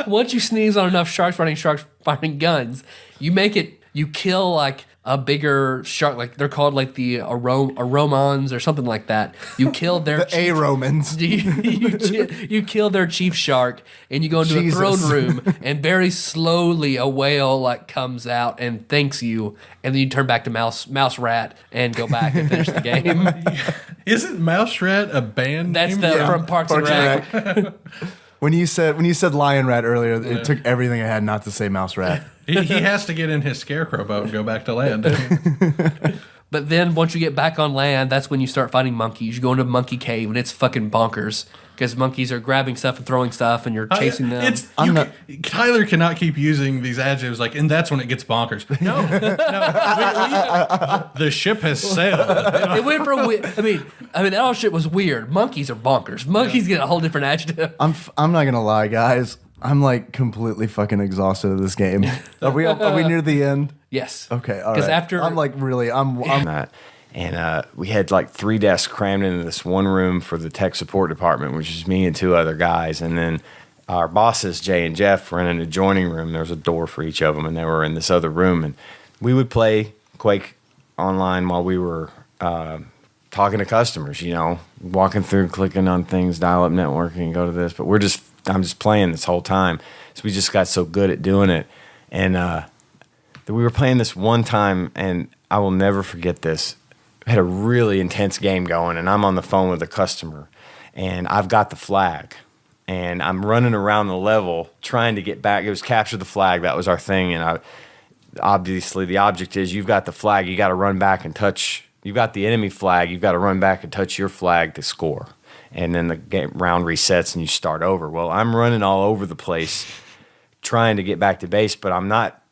S1: Once you sneeze on enough sharks firing guns, you kill like a bigger shark, like they're called like the Aromans or something like that. You kill their
S2: The A-Romans.
S1: you kill their chief shark, and you go into a throne room, and very slowly a whale like comes out and thanks you, and then you turn back to mouse rat and go back and finish the game.
S7: Isn't Mouse Rat a band
S1: That's
S7: name?
S1: from Parks and Rec.
S2: When you said lion rat earlier, it took everything I had not to say mouse rat.
S7: He has to get in his scarecrow boat and go back to land.
S1: But then once you get back on land, that's when you start fighting monkeys. You go into a monkey cave, and it's fucking bonkers because monkeys are grabbing stuff and throwing stuff, and you're chasing them.
S7: Tyler cannot keep using these adjectives like, and that's when it gets bonkers. No, the ship has sailed.
S1: It went from I mean that all shit was weird. Monkeys are bonkers. Monkeys get a whole different adjective.
S2: I'm not gonna lie, guys. I'm like completely fucking exhausted of this game. Are we near the end?
S1: Yes.
S2: Okay. All right.
S1: Because after
S2: I'm like really I'm
S10: And we had like 3 desks crammed into this one room for the tech support department, which is me and 2 other guys. And then our bosses, Jay and Jeff, were in an adjoining room. There was a door for each of them, and they were in this other room. And we would play Quake online while we were talking to customers, walking through, clicking on things, dial-up networking, go to this. But I'm just playing this whole time. So we just got so good at doing it. And we were playing this one time, and I will never forget this. We had a really intense game going, and I'm on the phone with a customer, and I've got the flag, and I'm running around the level trying to get back. It was capture the flag. That was our thing, and obviously the object is you've got the flag. You got to run back and touch. You've got the enemy flag. You've got to run back and touch your flag to score. And then the game round resets and you start over. Well, I'm running all over the place trying to get back to base, but I'm not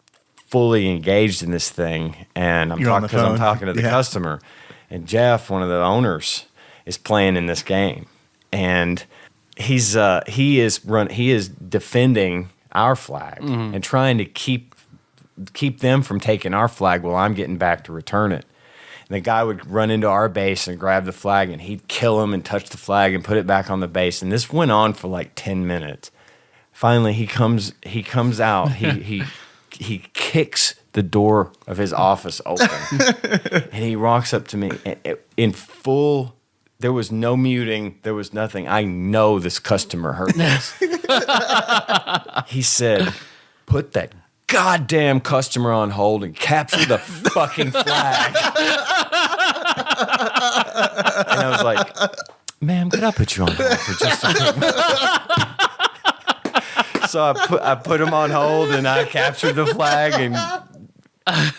S10: fully engaged in this thing. And I'm talking to the customer. And Jeff, one of the owners, is playing in this game. And he is defending our flag and trying to keep them from taking our flag while I'm getting back to return it. And the guy would run into our base and grab the flag, and he'd kill him and touch the flag and put it back on the base. And this went on for like 10 minutes. Finally, he comes out. He kicks the door of his office open, and he walks up to me in full There was no muting. There was nothing. I know this customer heard this. He said, put that goddamn customer on hold and capture the fucking flag. And I was like, ma'am, could I put you on hold for just a minute? So I put him on hold and I captured the flag and
S1: I'm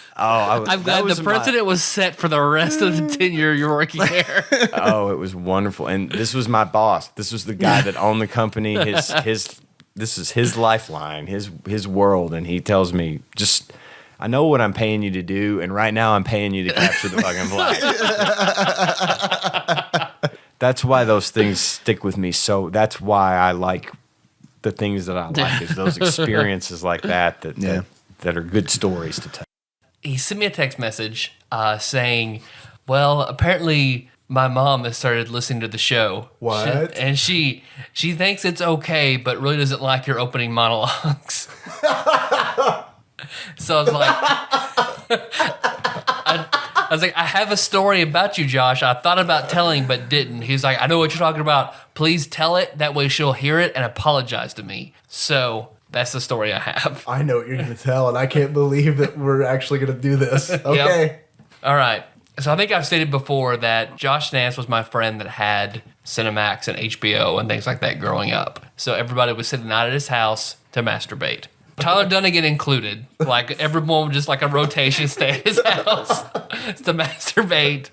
S1: glad the precedent was set for the rest of the tenure you're working there.
S10: Oh, it was wonderful. And this was my boss. This was the guy that owned the company. This is his lifeline, his world. And he tells me, just, I know what I'm paying you to do. And right now I'm paying you to capture the fucking flag. That's why those things stick with me. So that's why I like the things that I like, is those experiences like that are good stories to tell.
S1: He sent me a text message saying, well, apparently my mom has started listening to the show.
S9: What?
S1: And she thinks it's okay, but really doesn't like your opening monologues. So I was like, I was like, I have a story about you, Josh. I thought about telling, but didn't. He's like, I know what you're talking about. Please tell it. That way she'll hear it and apologize to me. So that's the story I have.
S9: I know what you're going to tell, and I can't believe that we're actually going to do this. Okay.
S1: Yep. All right. So I think I've stated before that Josh Nance was my friend that had Cinemax and HBO and things like that growing up. So everybody was sitting out at his house to masturbate. Tyler Dunnigan included. Like, everyone would just like a rotation stay at his house to masturbate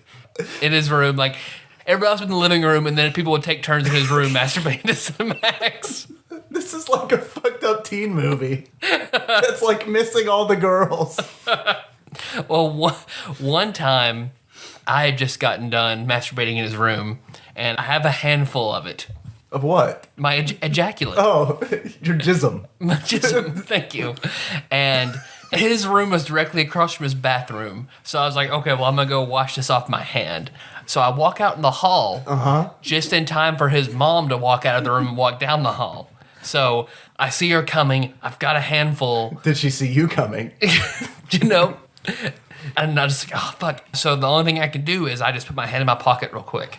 S1: in his room. Like, everybody else was in the living room, and then people would take turns in his room masturbating to Cinemax.
S9: This is like a fucked up teen movie. It's like missing all the girls.
S1: Well, one time, I had just gotten done masturbating in his room, and I have a handful of it.
S9: Of what?
S1: My ejaculate.
S9: Oh, your jism.
S1: My jism, thank you. And his room was directly across from his bathroom. So I was like, okay, well, I'm going to go wash this off my hand. So I walk out in the hall just in time for his mom to walk out of the room and walk down the hall. So I see her coming. I've got a handful.
S9: Did she see you coming?
S1: You know? And I just like, oh, fuck. So the only thing I can do is I just put my hand in my pocket real quick.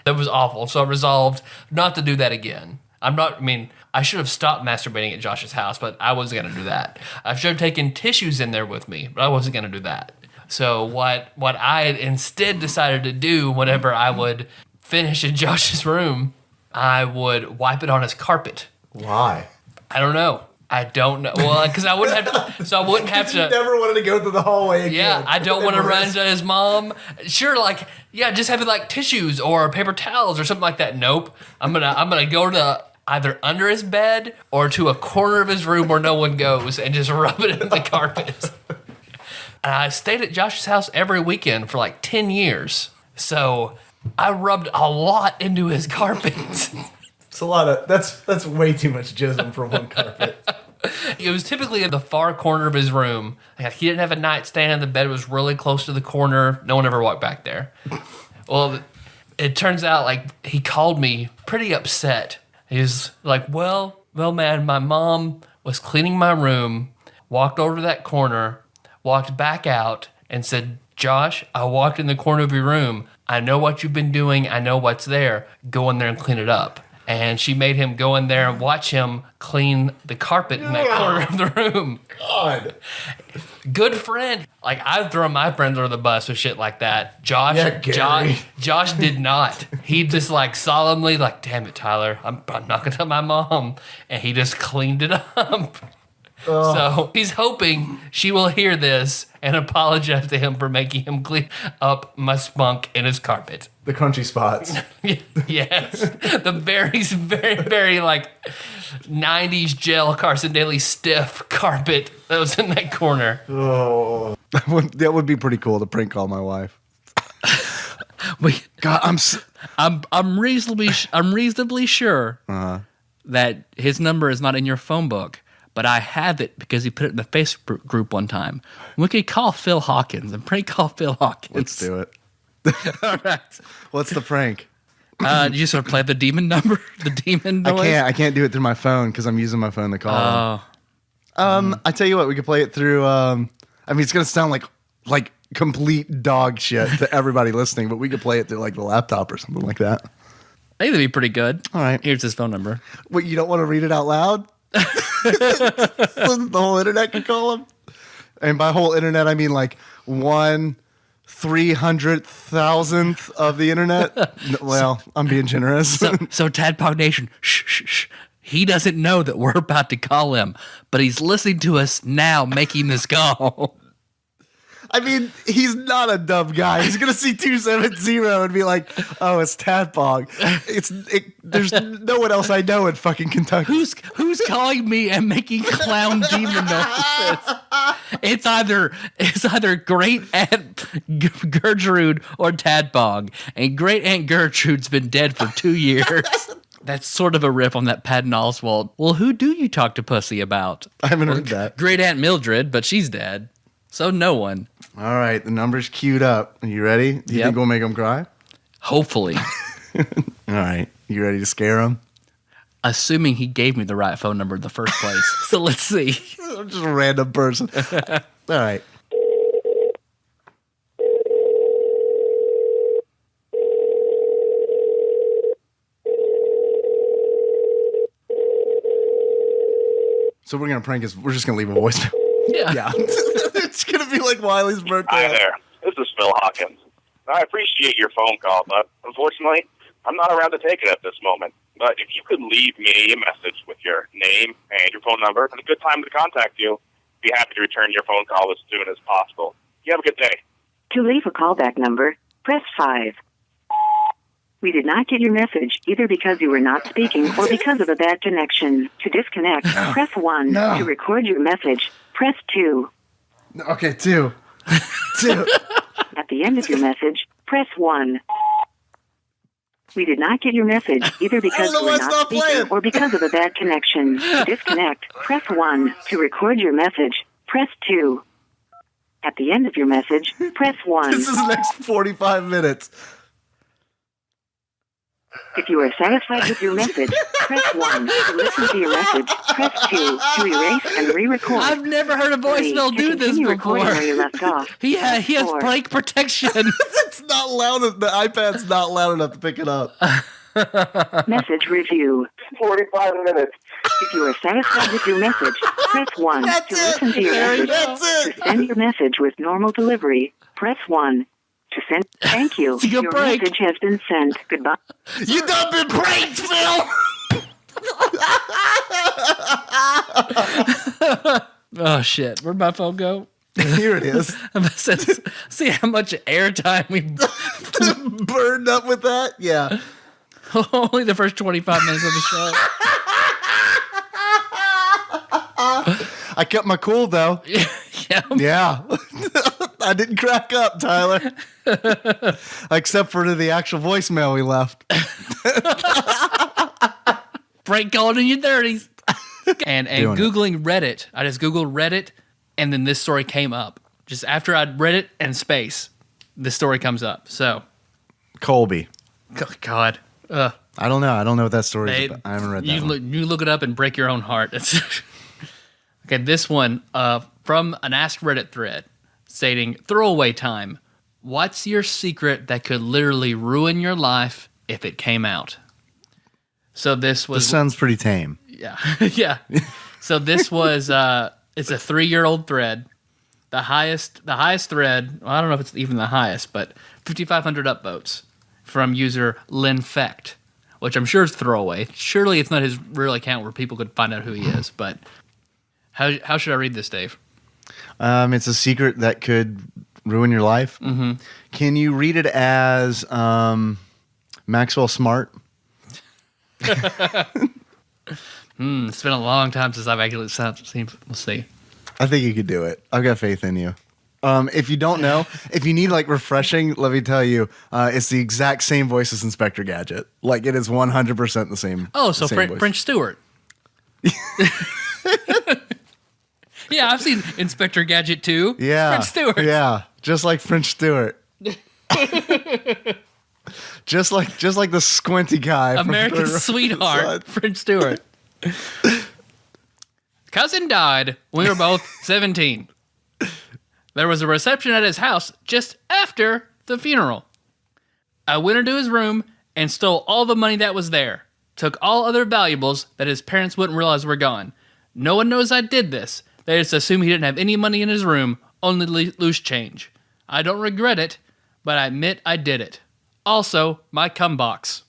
S1: That was awful. So I resolved not to do that again. I should have stopped masturbating at Josh's house, but I wasn't going to do that. I should have taken tissues in there with me, but I wasn't going to do that. So what I instead decided to do whenever I would finish in Josh's room, I would wipe it on his carpet.
S9: Why?
S1: I don't know. Well, because I wouldn't have to. So I wouldn't have to.
S9: You never wanted to go through the hallway again.
S1: Yeah, I don't want to run into his mom. Sure, just having like tissues or paper towels or something like that. Nope. I'm gonna go to either under his bed or to a corner of his room where no one goes and just rub it in the carpet. And I stayed at Josh's house every weekend for like 10 years. So I rubbed a lot into his carpet.
S9: It's a lot of that's way too much jism for one carpet.
S1: It was typically in the far corner of his room. Like, he didn't have a nightstand, and the bed was really close to the corner. No one ever walked back there. Well, it turns out like he called me pretty upset. He was like, well, man, my mom was cleaning my room, walked over to that corner, walked back out, and said, Josh, I walked in the corner of your room. I know what you've been doing. I know what's there. Go in there and clean it up. And she made him go in there and watch him clean the carpet in that corner of the room.
S9: God.
S1: Good friend. Like, I've thrown my friends under the bus with shit like that. Josh did not. He just like solemnly like, damn it, Tyler, I'm not gonna tell my mom. And he just cleaned it up. So he's hoping she will hear this and apologize to him for making him clean up my spunk in his carpet.
S9: The crunchy spots.
S1: Yes. The very, very, very like 90s gel Carson Daly stiff carpet that was in that corner.
S2: Oh, that would be pretty cool to prank call my wife.
S1: God, I'm reasonably sure that his number is not in your phone book. But I have it because he put it in the Facebook group one time. We could call Phil Hawkins and prank call Phil Hawkins.
S2: Let's do it. All right. What's the prank?
S1: You just sort of play the demon number, the demon noise?
S2: I can't do it through my phone because I'm using my phone to call him. I tell you what, we could play it through. It's gonna sound like complete dog shit to everybody listening, but we could play it through like the laptop or something like that.
S1: I think that'd be pretty good.
S2: All right.
S1: Here's his phone number.
S2: What, you don't want to read it out loud? So the whole internet can call him? And by whole internet, I mean like 1/300,000th of the internet. Well, I'm being generous.
S1: So Tadpog Nation, shh. He doesn't know that we're about to call him, but he's listening to us now making this call.
S2: I mean, he's not a dumb guy. He's gonna see 270 and be like, "Oh, it's Tadpog." There's no one else I know in fucking Kentucky.
S1: Who's calling me and making clown demon noises? It's either Great Aunt Gertrude or Tadpog, and Great Aunt Gertrude's been dead for 2 years. That's sort of a riff on that Patton Oswalt. Well, who do you talk to pussy about?
S2: I haven't heard that.
S1: Great Aunt Mildred, but she's dead. So no one.
S2: All right, the number's queued up. Are you ready? Do you think we'll make them cry?
S1: Hopefully.
S2: All right, you ready to scare them?
S1: Assuming he gave me the right phone number in the first place. So let's see.
S2: I'm just a random person. All right. So we're gonna prank his. We're just gonna leave a voicemail.
S1: Yeah.
S2: It's gonna be like Wiley's birthday.
S11: Hi there. This is Phil Hawkins. I appreciate your phone call, but unfortunately, I'm not around to take it at this moment. But if you could leave me a message with your name and your phone number and a good time to contact you, I'd be happy to return your phone call as soon as possible. You have a good day.
S12: To leave a callback number, press 5. We did not get your message, either because you were not speaking or because of a bad connection. To disconnect, press 1. To record your message, press 2.
S2: Okay, 2. 2.
S12: At the end of your message, press 1. We did not get your message, either because you were not speaking or because of a bad connection. To disconnect, press 1. To record your message, press 2. At the end of your message, press 1.
S2: This is the next 45 minutes.
S12: If you are satisfied with your message, press 1. To listen to your message, press 2. To erase and re-record.
S1: I've never heard a voicemail do this before.
S12: Where you left off.
S1: He has break protection.
S2: It's not loud. The iPad's not loud enough to pick it up.
S12: Message review.
S11: 45 minutes.
S12: If you are satisfied with your message, press 1. To listen to your message. To send your message with normal delivery, press 1. To send, thank you. Your message has been sent. Goodbye.
S2: You done been pranked, Phil!
S1: Oh, shit. Where'd my phone go?
S2: Here it is.
S1: See how much airtime we
S2: burned up with that? Yeah.
S1: Only the first 25 minutes of the show.
S2: I kept my cool, though. Yeah. I didn't crack up, Tyler. Except for the actual voicemail we left.
S1: Prank calling in your 30s. And Googling Reddit. I just Googled Reddit, and then this story came up. Just after I'd read it and space, this story comes up. So.
S2: Colby.
S1: God.
S2: I don't know. I don't know what that story is about. I haven't read that one.
S1: You look it up and break your own heart. Okay, this one from an Ask Reddit thread stating, throwaway time. What's your secret that could literally ruin your life if it came out? So this was...
S2: This sounds pretty tame.
S1: Yeah. Yeah. So this was... it's a 3-year-old thread. The highest thread... Well, I don't know if it's even the highest, but 5,500 upvotes from user Linfect, which I'm sure is throwaway. Surely it's not his real account where people could find out who he is, but... How should I read this, Dave?
S2: It's a secret that could ruin your life.
S1: Mm-hmm.
S2: Can you read it as Maxwell Smart?
S1: It's been a long time since I've actually seen. We'll see.
S2: I think you could do it. I've got faith in you. If you don't know, if you need like refreshing, let me tell you, it's the exact same voice as Inspector Gadget. Like it is 100% the same.
S1: Oh, so French Stewart. Yeah, I've seen Inspector Gadget too.
S2: Yeah,
S1: French Stewart.
S2: Yeah, just like French Stewart. just like the squinty guy.
S1: American sweetheart, French Stewart. Cousin died when we were both 17. There was a reception at his house just after the funeral. I went into his room and stole all the money that was there. Took all other valuables that his parents wouldn't realize were gone. No one knows I did this. They just assume he didn't have any money in his room, only loose change. I don't regret it, but I admit I did it. Also, my cum box.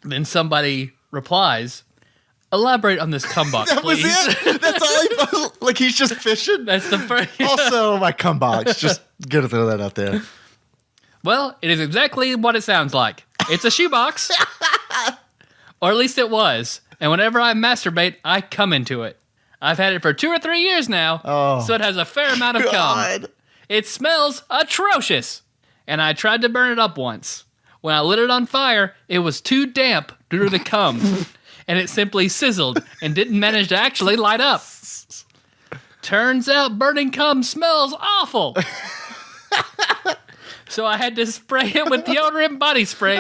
S1: Then somebody replies, elaborate on this cum box,
S2: That
S1: please.
S2: was it? That's all he put. Like he's just fishing?
S1: That's the first.
S2: Also, my cum box. Just gonna throw that out there.
S1: Well, it is exactly what it sounds like. It's a shoebox. Or at least it was. And whenever I masturbate, I come into it. I've had it for 2 or 3 years now, so it has a fair amount of cum. It smells atrocious. And I tried to burn it up once. When I lit it on fire, it was too damp due to the cum. And it simply sizzled and didn't manage to actually light up. Turns out burning cum smells awful. So I had to spray it with deodorant body spray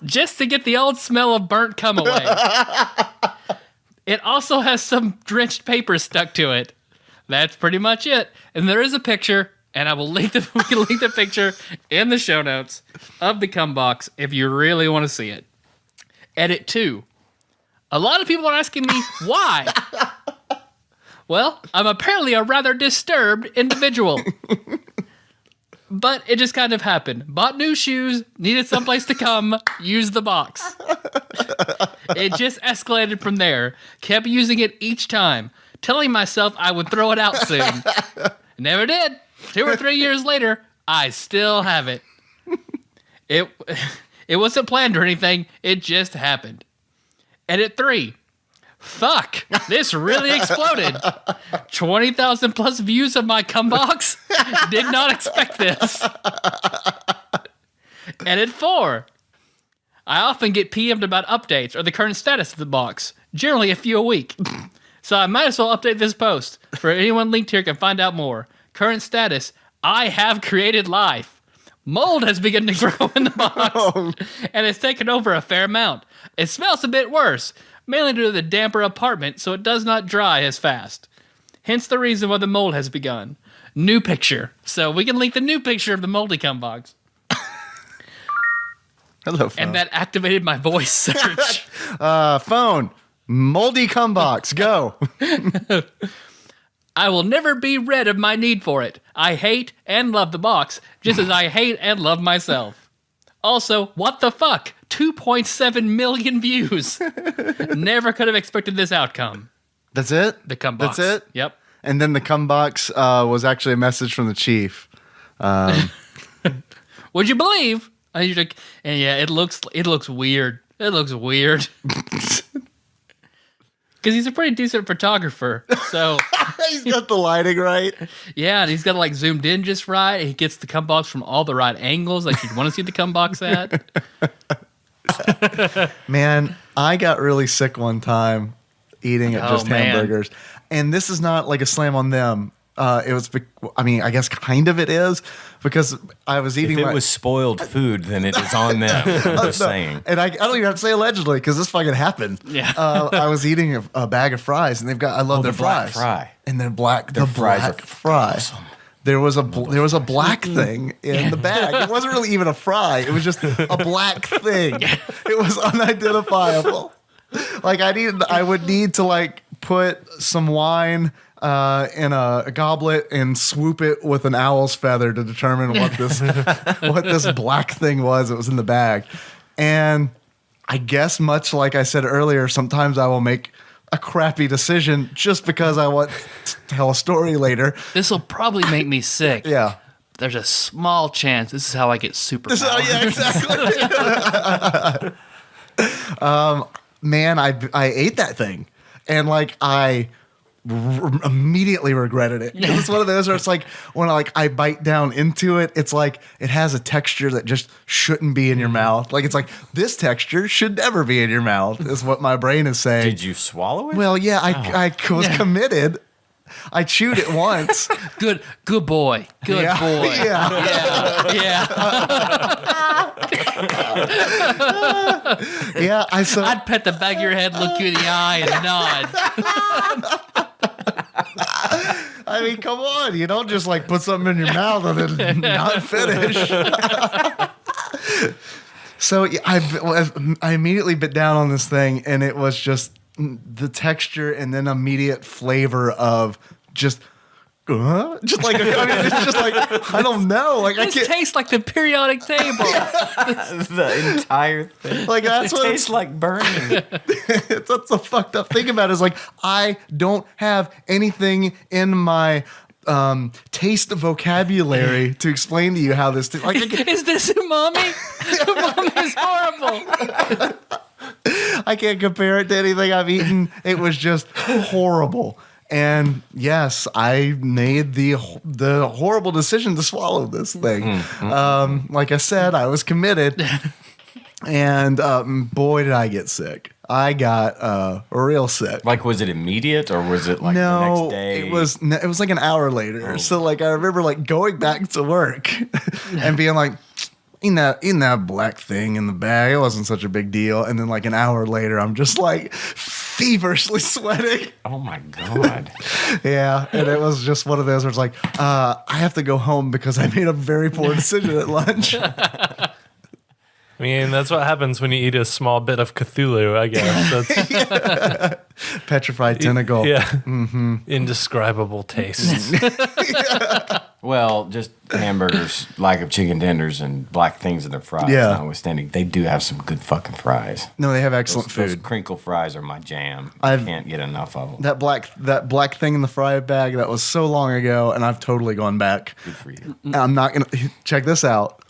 S1: just to get the old smell of burnt cum away. It also has some drenched paper stuck to it. That's pretty much it. And there is a picture, and I will we can link the picture in the show notes of the cum box if you really want to see it. Edit 2. A lot of people are asking me why. Well, I'm apparently a rather disturbed individual. But it just kind of happened. Bought new shoes, needed someplace to come, used the box. It just escalated from there. Kept using it each time, telling myself I would throw it out soon. Never did. 2 or 3 years later, I still have it. It wasn't planned or anything. It just happened. Edit 3. Fuck, this really exploded. 20,000 plus views of my cum box? Did not expect this. Edit 4. I often get PM'd about updates or the current status of the box, generally a few a week. So I might as well update this post. For anyone linked here can find out more. Current status, I have created life. Mold has begun to grow in the box, and it's taken over a fair amount. It smells a bit worse, mainly due to the damper apartment, so it does not dry as fast. Hence the reason why the mold has begun. New picture. So we can link the new picture of the moldy cum box.
S2: Hello, phone.
S1: And that activated my voice search.
S2: Phone. Moldy cum box. Go.
S1: I will never be rid of my need for it. I hate and love the box, just as I hate and love myself. Also, what the fuck? 2.7 million views. Never could have expected this outcome.
S2: That's it?
S1: The cum box.
S2: That's it?
S1: Yep.
S2: And then the cum box was actually a message from the chief.
S1: Would you believe? And yeah, it looks weird. It looks weird. Because he's a pretty decent photographer, so
S2: he's got the lighting right.
S1: Yeah, and he's got it like zoomed in just right. He gets the cum box from all the right angles, like you'd want to see the cum box at.
S2: Man, I got really sick one time eating at Just Hamburgers, and this is not like a slam on them. It was, I mean, I guess kind of it is, because I was eating.
S10: If it was spoiled food, then it is on them. I'm just saying.
S2: And I don't even have to say allegedly, because this fucking happened.
S1: Yeah.
S2: I was eating a bag of fries, and I love their fries.
S10: Fry.
S2: And they're black.
S10: Their
S2: The
S10: fries
S2: black
S10: are
S2: fry.
S10: awesome.
S2: There was a black thing in the bag. It wasn't really even a fry. It was just a black thing. It was unidentifiable. Like I would need to like put some wine in a goblet and swoop it with an owl's feather to determine what this black thing was that was in the bag. And I guess much like I said earlier, sometimes I will make a crappy decision just because I want to tell a story later.
S1: This will probably make me sick.
S2: Yeah.
S1: There's a small chance this is how I get superpowers.
S2: Yeah, exactly. Man, I ate that thing, and like I immediately regretted it. It's one of those where it's like when I bite down into it, it's like it has a texture that just shouldn't be in your mouth. Like it's like this texture should never be in your mouth. Is what my brain is saying.
S10: Did you swallow it?
S2: Well, yeah, I was committed. I chewed it once.
S1: Good boy. Good boy.
S2: Yeah. Yeah.
S1: I'd pet the back of your head, look you in the eye, and nod.
S2: I mean, come on. You don't just like put something in your mouth and then not finish. So I immediately bit down on this thing, and it was just the texture and then immediate flavor of just like it's just like I don't know. Like
S1: This
S2: I can't.
S1: tastes like the periodic table.
S10: The entire thing.
S2: Like that's
S10: it
S2: what
S10: tastes like burning.
S2: That's the fucked up thing about it is like I don't have anything in my taste vocabulary to explain to you how this tastes. Like
S1: Is this umami? Umami is horrible.
S2: I can't compare it to anything I've eaten. It was just horrible. And yes, I made the horrible decision to swallow this thing. Like I said, I was committed. And boy, did I get sick. I got real sick.
S10: Like, was it immediate or was it like the next day?
S2: It was like an hour later. So like I remember like going back to work and being like, eating that black thing in the bag. It wasn't such a big deal. And then like an hour later, I'm just like feverishly sweating.
S10: Oh my God.
S2: Yeah. And it was just one of those where it's like, I have to go home because I made a very poor decision at lunch.
S13: I mean, that's what happens when you eat a small bit of Cthulhu, I guess. That's
S2: Petrified tentacle.
S13: Yeah. Mm-hmm. Indescribable taste.
S10: Well, just hamburgers, lack of chicken tenders, and black things in their fries.
S2: Yeah.
S10: Notwithstanding, they do have some good fucking fries.
S2: No, they have excellent
S10: Those
S2: food.
S10: crinkle fries are my jam. I can't get enough of them.
S2: That black thing in the fry bag, that was so long ago, and I've totally gone back.
S10: Good for you.
S2: I'm not gonna check this out.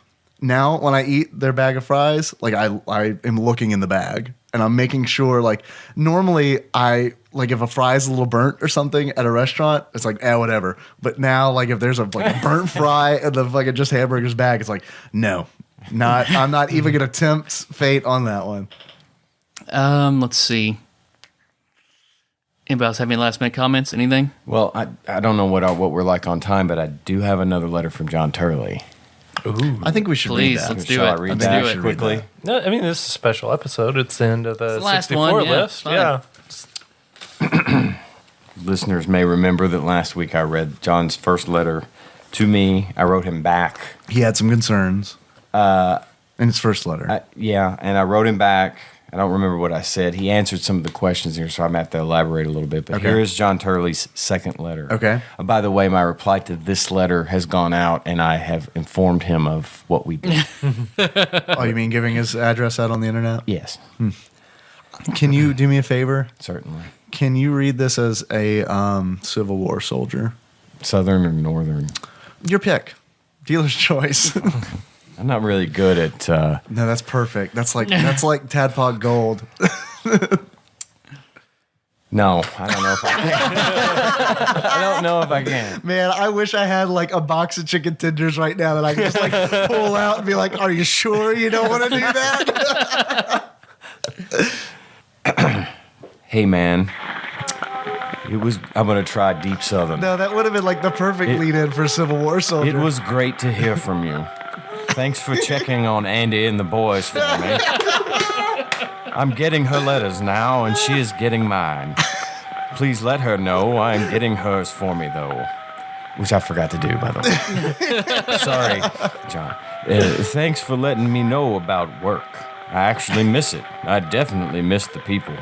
S2: Now, when I eat their bag of fries, like I am looking in the bag and I'm making sure. Like normally, if a fry is a little burnt or something at a restaurant, it's like whatever. But now, like if there's a burnt fry in the fucking just hamburgers bag, it's like no, I'm not even gonna tempt fate on that one.
S1: Let's see. Anybody else have any last minute comments? Anything?
S10: Well, I don't know what we're like on time, but I do have another letter from John Turley.
S2: Ooh. I think we should read that.
S1: Let's do
S10: Shall
S1: it.
S10: I read
S1: Let's
S10: that
S1: do it
S10: quickly?
S13: No, I mean, this is a special episode. It's the end of the
S1: last
S13: 64
S1: one, yeah,
S13: list.
S1: it's fine.
S13: Yeah.
S10: Listeners may remember that last week I read John's first letter to me. I wrote him back.
S2: He had some concerns in his first letter.
S10: And I wrote him back. I don't remember what I said. He answered some of the questions here, so I'm going to have to elaborate a little bit. But here is John Turley's second letter.
S2: Okay.
S10: By the way, my reply to this letter has gone out, and I have informed him of what we did.
S2: Oh, you mean giving his address out on the internet?
S10: Yes.
S2: Can you do me a favor?
S10: Certainly.
S2: Can you read this as a Civil War soldier?
S10: Southern or northern?
S2: Your pick. Dealer's choice.
S10: I'm not really good at...
S2: No, that's perfect. That's like TADPOG Gold.
S10: No, I don't know if I can. I don't know if I can.
S2: Man, I wish I had like a box of chicken tenders right now that I could just like pull out and be like, are you sure you don't want to do that?
S10: Hey, man. I'm going to try Deep Southern.
S2: No, that would have been like the perfect lead-in for Civil War soldier.
S10: It was great to hear from you. Thanks for checking on Andy and the boys for me. I'm getting her letters now, and she is getting mine. Please let her know I'm getting hers for me, though. Which I forgot to do, by the way. Sorry, John. Thanks for letting me know about work. I actually miss it. I definitely miss the people.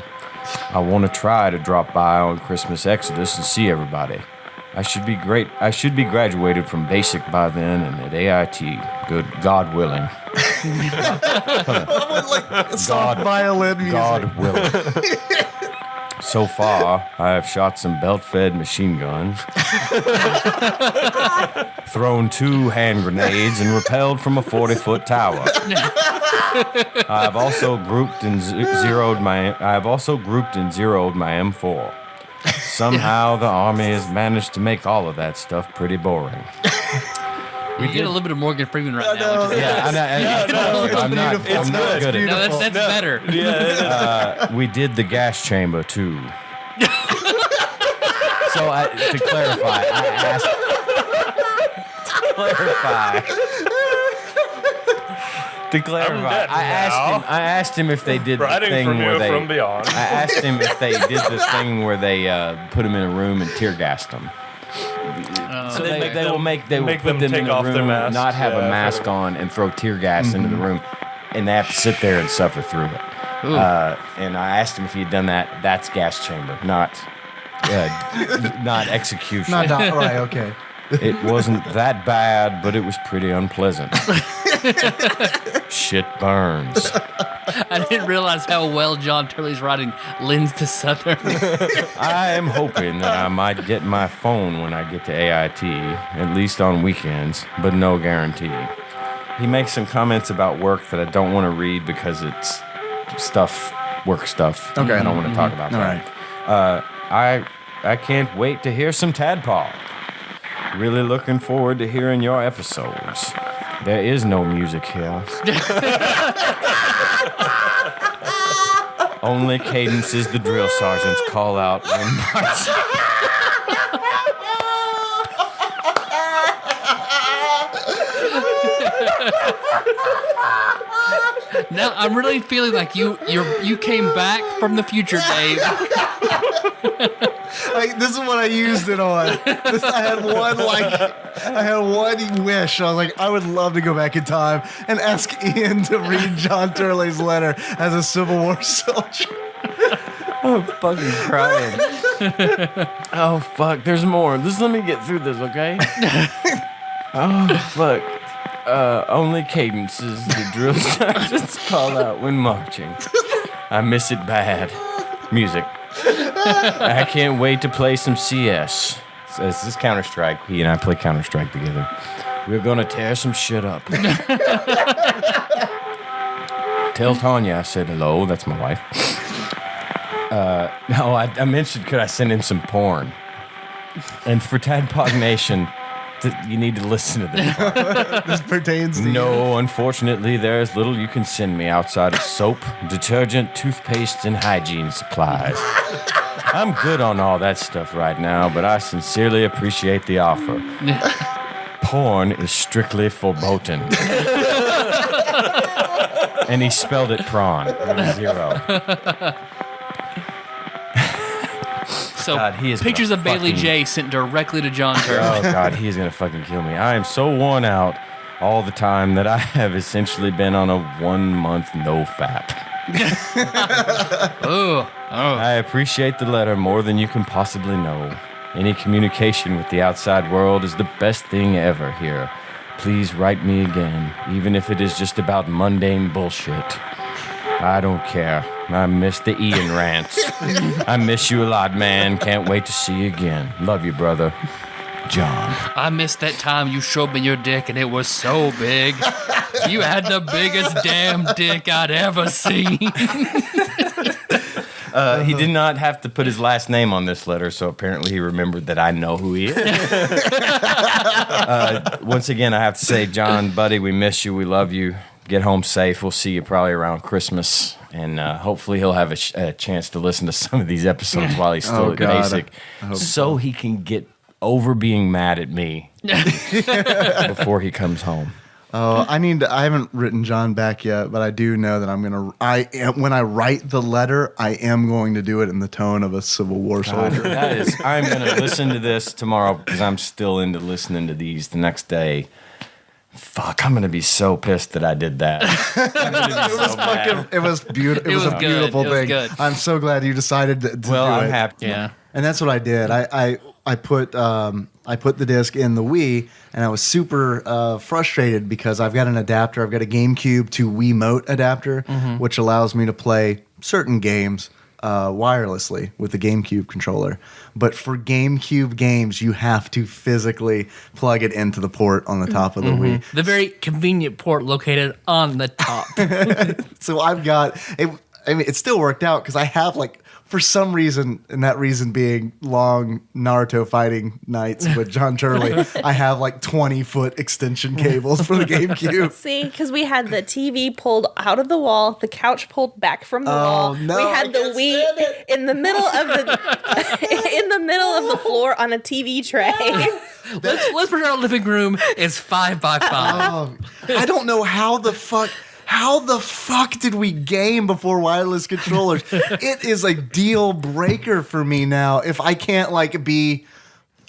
S10: I want to try to drop by on Christmas Exodus and see everybody. I should be great. I should be graduated from basic by then and at AIT. Good, God willing.
S2: Soft violin music.
S10: God willing. So far, I have shot some belt-fed machine guns, thrown 2 hand grenades, and repelled from a 40-foot tower. I have also grouped and zeroed my M4. Somehow the army has managed to make all of that stuff pretty boring.
S1: You get a little bit of Morgan Freeman right now.
S10: I'm not good at it.
S1: No, that's better.
S10: We did the gas chamber too. So to clarify, I asked. To clarify, I asked him if they did the thing where they. I asked him if they did the thing where they put him in a room and tear gassed him. So they will put them in a room, not have a mask on, and throw tear gas into the room, and they have to sit there and suffer through it. And I asked him if he'd done that. That's gas chamber, not execution.
S2: Right, okay.
S10: It wasn't that bad, but it was pretty unpleasant. Shit burns.
S1: I didn't realize how well John Turley's writing lends to Southern.
S10: I am hoping that I might get my phone when I get to AIT, at least on weekends, but no guarantee. He makes some comments about work that I don't want to read because it's work stuff.
S2: Okay.
S10: I don't want to talk about that. All right. I can't wait to hear some TADPOG. Really looking forward to hearing your episodes. There is no music here. Only cadences the drill sergeants call out when marching.
S1: Now I'm really feeling like you came back from the future, Dave.
S2: This is what I used it on. I had one wish. I was like, I would love to go back in time and ask Ian to read John Turley's letter as a Civil War soldier.
S10: I'm fucking crying. Oh, fuck. There's more. Just let me get through this, okay? Oh, fuck. Only cadences the drill sergeants call out when marching. I miss it bad. Music. I can't wait to play some CS. So this is Counter-Strike. He and I play Counter-Strike together. We're gonna tear some shit up. Tell Tanya I said hello. That's my wife. No, I mentioned could I send him some porn. And for TADPOG Nation, you need to listen to this.
S2: This pertains to
S10: No, unfortunately, there's little you can send me outside of soap, detergent, toothpaste, and hygiene supplies. I'm good on all that stuff right now, but I sincerely appreciate the offer. Porn is strictly verboten. And he spelled it prawn with a 0.
S1: So God, pictures of Bailey J sent directly to John Turley.
S10: Oh, God, he's going to fucking kill me. I am so worn out all the time that I have essentially been on a 1-month no-fap. I appreciate the letter more than you can possibly know. Any communication with the outside world is the best thing ever here. Please write me again, even if it is just about mundane bullshit. I don't care. I miss the Ian rants. I miss you a lot, man. Can't wait to see you again. Love you, brother. John.
S1: I missed that time you showed me your dick and it was so big. You had the biggest damn dick I'd ever seen.
S10: He did not have to put his last name on this letter, so apparently he remembered that I know who he is. Once again, I have to say, John, buddy, we miss you. We love you. Get home safe. We'll see you probably around Christmas, and hopefully he'll have a chance to listen to some of these episodes while he's still at basic, so he can get over being mad at me before he comes home.
S2: Oh, I haven't written John back yet, but I do know that when I write the letter, I am going to do it in the tone of a Civil War soldier.
S10: I'm going to listen to this tomorrow because I'm still into listening to these the next day. Fuck, I'm going to be so pissed that I did that.
S2: It was beautiful. It was a beautiful thing. Good. I'm so glad you decided to do
S10: I'm
S2: it.
S10: happy.
S1: Yeah.
S2: And that's what I did. I put the disc in the Wii, and I was super frustrated because I've got an adapter. I've got a GameCube to Wiimote adapter, which allows me to play certain games wirelessly with the GameCube controller. But for GameCube games, you have to physically plug it into the port on the top of the Wii.
S1: The very convenient port located on the top.
S2: So I've got it. I mean, it still worked out because I have like for some reason, and that reason being long Naruto fighting nights with John Turley, I have like 20-foot extension cables for the GameCube.
S14: See, because we had the TV pulled out of the wall, the couch pulled back from the wall.
S2: No,
S14: we had the Wii in the middle of the floor on a TV tray.
S1: Let's pretend our living room is 5x5.
S2: I don't know how the fuck did we game before wireless controllers? It is a deal breaker for me now if I can't like be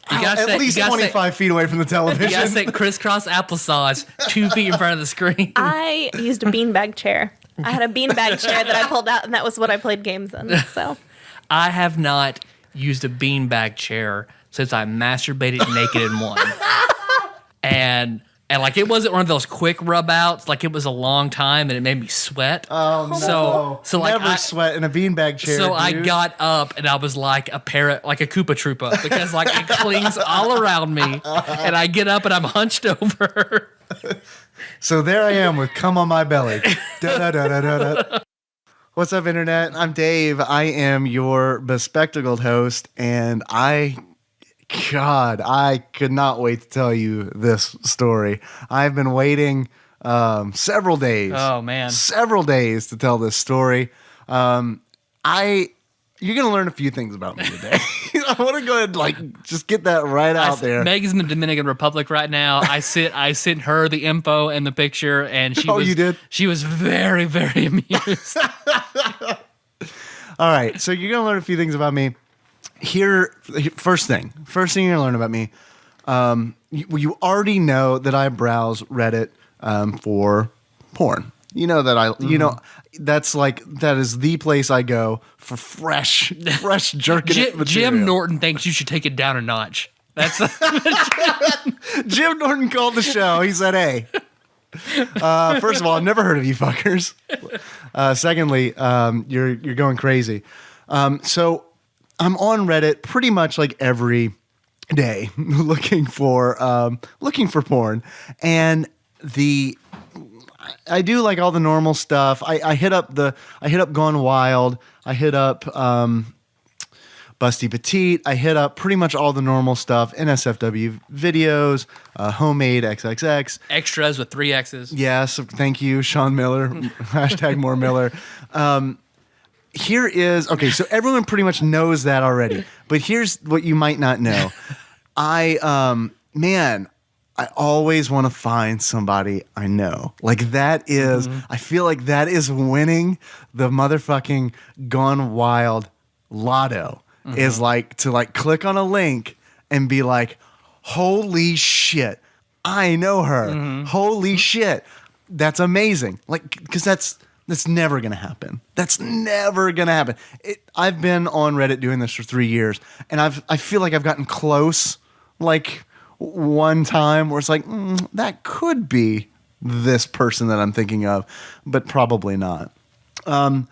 S2: at least 25 feet away from the television.
S1: You gotta say crisscross applesauce 2 feet in front of the screen.
S14: I used a beanbag chair. I had a beanbag chair that I pulled out, and that was what I played games in. So
S1: I have not used a beanbag chair since I masturbated naked in one. And like it wasn't one of those quick rub outs. Like it was a long time, and it made me sweat.
S2: Oh no!
S1: So like
S2: never sweat in a beanbag chair.
S1: So
S2: dude.
S1: I got up and I was like a parrot, like a Koopa Troopa, because like it clings all around me, and I get up and I'm hunched over.
S2: So there I am with cum on my belly. Da-da-da-da-da-da. What's up, Internet? I'm Dave. I am your bespectacled host, and I could not wait to tell you this story. I've been waiting several days.
S1: Oh, man.
S2: Several days to tell this story. You're going to learn a few things about me today. I want to go ahead and just get that right out there.
S1: Meg is in the Dominican Republic right now. I sent her the info and the picture, and
S2: you did?
S1: She was very, very amused.
S2: All right, so you're going to learn a few things about me. First thing you're gonna learn about me. You already know that I browse Reddit for porn. You know that that is the place I go for fresh jerking material.
S1: Jim Norton thinks you should take it down a notch. That's
S2: Jim Norton called the show. He said, "Hey, first of all, I've never heard of you fuckers. Secondly, you're going crazy." So I'm on Reddit pretty much like every day looking for porn, and I do like all the normal stuff. I hit up Gone Wild. I hit up Busty Petite. I hit up pretty much all the normal stuff. NSFW videos, homemade XXX
S1: extras with 3 X's.
S2: Yes, thank you, Sean Miller. Hashtag more Miller. So everyone pretty much knows that already, but here's what you might not know. I always want to find somebody I know. Like that is, I feel like that is winning the motherfucking Gone Wild lotto. Is like to like click on a link and be like, holy shit, I know her. Holy shit, that's amazing. Like, because that's never going to happen. That's never going to happen. I've been on Reddit doing this for 3 years, and I feel like I've gotten close, like one time where it's like, that could be this person that I'm thinking of, but probably not. I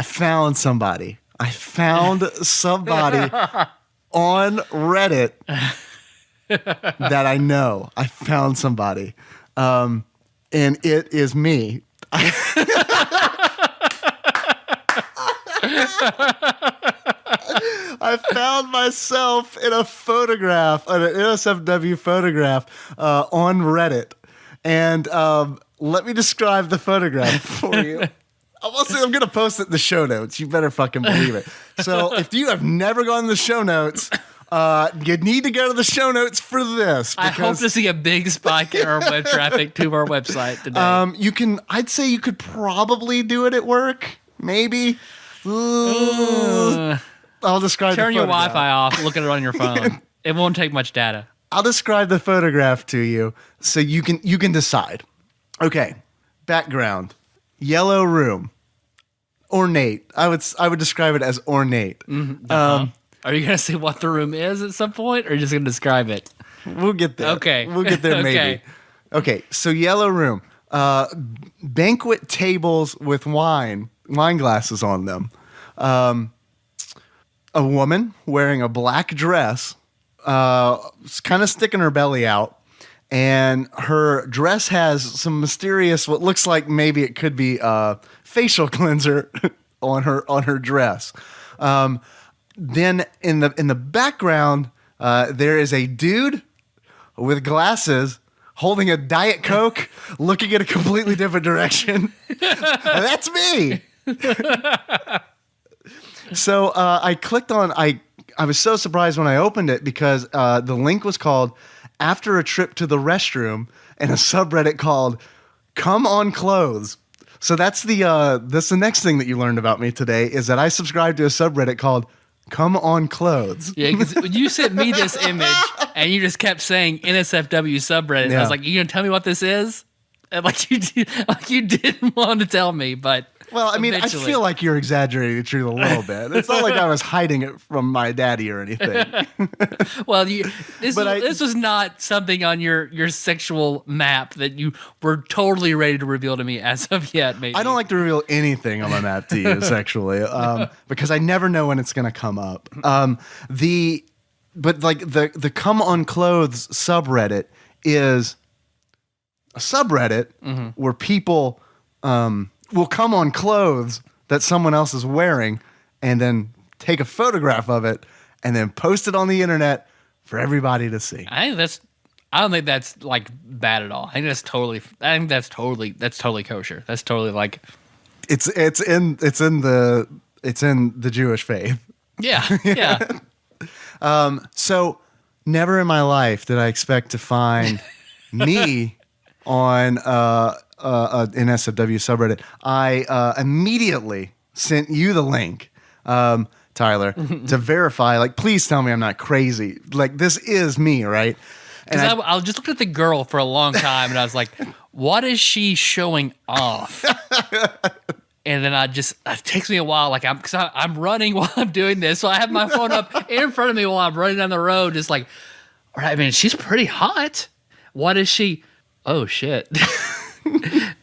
S2: found somebody on Reddit that I know. I found somebody, and it is me. I found myself in a photograph, an NSFW photograph on Reddit. And let me describe the photograph for you. I'm going to post it in the show notes. You better fucking believe it. So if you have never gone to the show notes, you need to go to the show notes for this.
S1: I hope to see a big spike in our web traffic to our website today.
S2: I'd say you could probably do it at work. Maybe. I'll describe
S1: Turn
S2: the
S1: your
S2: photograph.
S1: Wi-Fi off. Look at it on your phone. It won't take much data.
S2: I'll describe the photograph to you so you can decide. Okay. Background. Yellow room. Ornate. I would describe it as ornate.
S1: Are you gonna say what the room is at some point, or are you just gonna describe it?
S2: We'll get there.
S1: Okay.
S2: We'll get there maybe. Okay. So yellow room. Banquet tables with wine glasses on them. A woman wearing a black dress, kind of sticking her belly out, and her dress has some mysterious, what looks like maybe it could be a facial cleanser on her dress. Then in the background, there is a dude with glasses holding a Diet Coke, looking in a completely different direction. That's me. So I clicked on. I was so surprised when I opened it because the link was called "After a Trip to the Restroom" and a subreddit called "Come on Clothes." So that's the next thing that you learned about me today is that I subscribe to a subreddit called "Come on Clothes."
S1: Yeah, because you sent me this image and you just kept saying NSFW subreddit.
S2: Yeah.
S1: I was like, "You gonna tell me what this is?" And you didn't want to tell me, but
S2: well, I mean,
S1: eventually.
S2: I feel like you're exaggerating the truth a little bit. It's not like I was hiding it from my daddy or anything.
S1: Well, this was not something on your sexual map that you were totally ready to reveal to me as of yet. Maybe
S2: I don't like to reveal anything on my map to you sexually because I never know when it's going to come up. The Come on Clothes subreddit is a subreddit where people will come on clothes that someone else is wearing and then take a photograph of it and then post it on the internet for everybody to see.
S1: I don't think that's like bad at all. I think that's totally kosher. That's totally like
S2: it's in the Jewish faith.
S1: Yeah. Yeah.
S2: So never in my life did I expect to find me on an NSFW subreddit. I immediately sent you the link, Tyler, to verify. Like, please tell me I'm not crazy. Like, this is me, right?
S1: Because I just looked at the girl for a long time, and I was like, "What is she showing off?" And then it takes me a while, like I'm running while I'm doing this, so I have my phone up in front of me while I'm running down the road, just like, all right, I mean, she's pretty hot. What is she? Oh shit!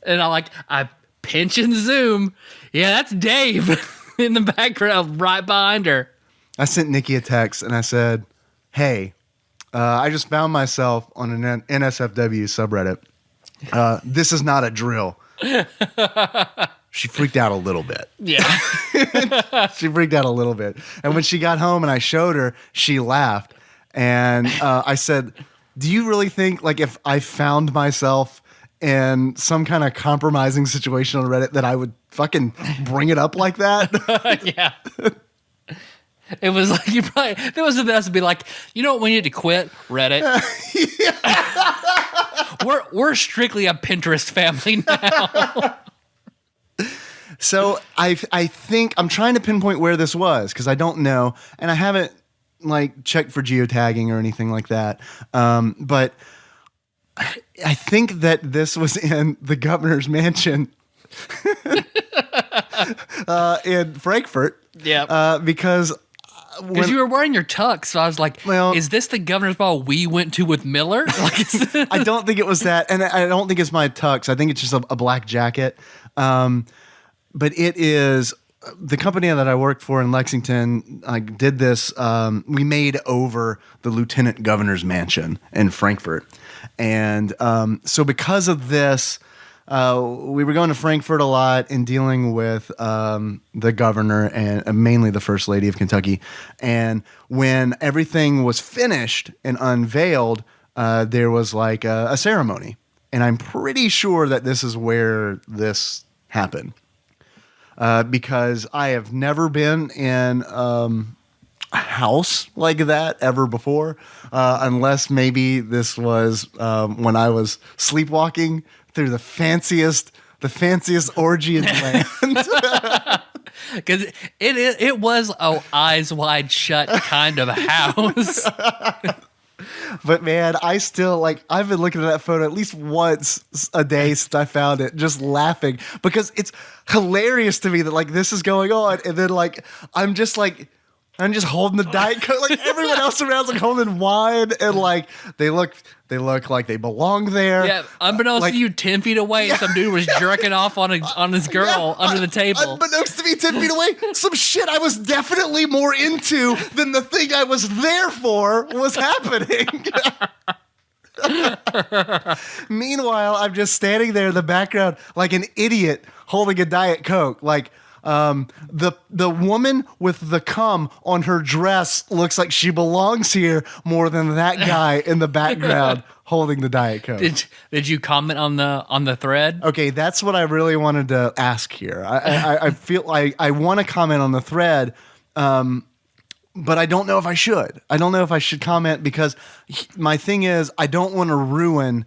S1: And I pinch and zoom. Yeah, that's Dave in the background, right behind her.
S2: I sent Nikki a text and I said, "Hey, I just found myself on an NSFW subreddit. This is not a drill." She freaked out a little bit.
S1: Yeah.
S2: She freaked out a little bit. And when she got home and I showed her, she laughed. And I said, "Do you really think, like, if I found myself in some kind of compromising situation on Reddit that I would fucking bring it up like that?"
S1: Yeah. It was like there was the best to be like, you know what, we need to quit Reddit. We're strictly a Pinterest family now.
S2: So I think I'm trying to pinpoint where this was because I don't know, and I haven't like checked for geotagging or anything like that. But I think that this was in the governor's mansion in Frankfurt.
S1: Yeah.
S2: Because
S1: you were wearing your tux, so I was like, well, is this the governor's ball we went to with Miller? Like,
S2: I don't think it was that, and I don't think it's my tux. I think it's just a black jacket. But it is the company that I worked for in Lexington. I did this. We made over the lieutenant governor's mansion in Frankfurt, and so because of this, we were going to Frankfurt a lot and dealing with the governor and mainly the first lady of Kentucky. And when everything was finished and unveiled, there was like a ceremony, and I'm pretty sure that this is where this happened. Because I have never been in a house like that ever before, unless maybe this was when I was sleepwalking through the fanciest orgy in the land.
S1: Because it was a eyes wide shut kind of house.
S2: But man, I still I've been looking at that photo at least once a day since I found it, just laughing because it's hilarious to me that this is going on, and then I'm just holding the Diet Coke, everyone else around's holding wine, and they look like they belong there.
S1: Yeah, unbeknownst to you, 10 feet away, some dude was jerking off on his girl under the table.
S2: Unbeknownst to me, 10 feet away, some shit I was definitely more into than the thing I was there for was happening. Meanwhile, I'm just standing there in the background like an idiot holding a Diet Coke. The woman with the cum on her dress looks like she belongs here more than that guy in the background holding the Diet Coke.
S1: Did you comment on the thread?
S2: Okay, that's what I really wanted to ask here. I feel like I want to comment on the thread, but I don't know if I should. I don't know if I should comment because my thing is I don't want to ruin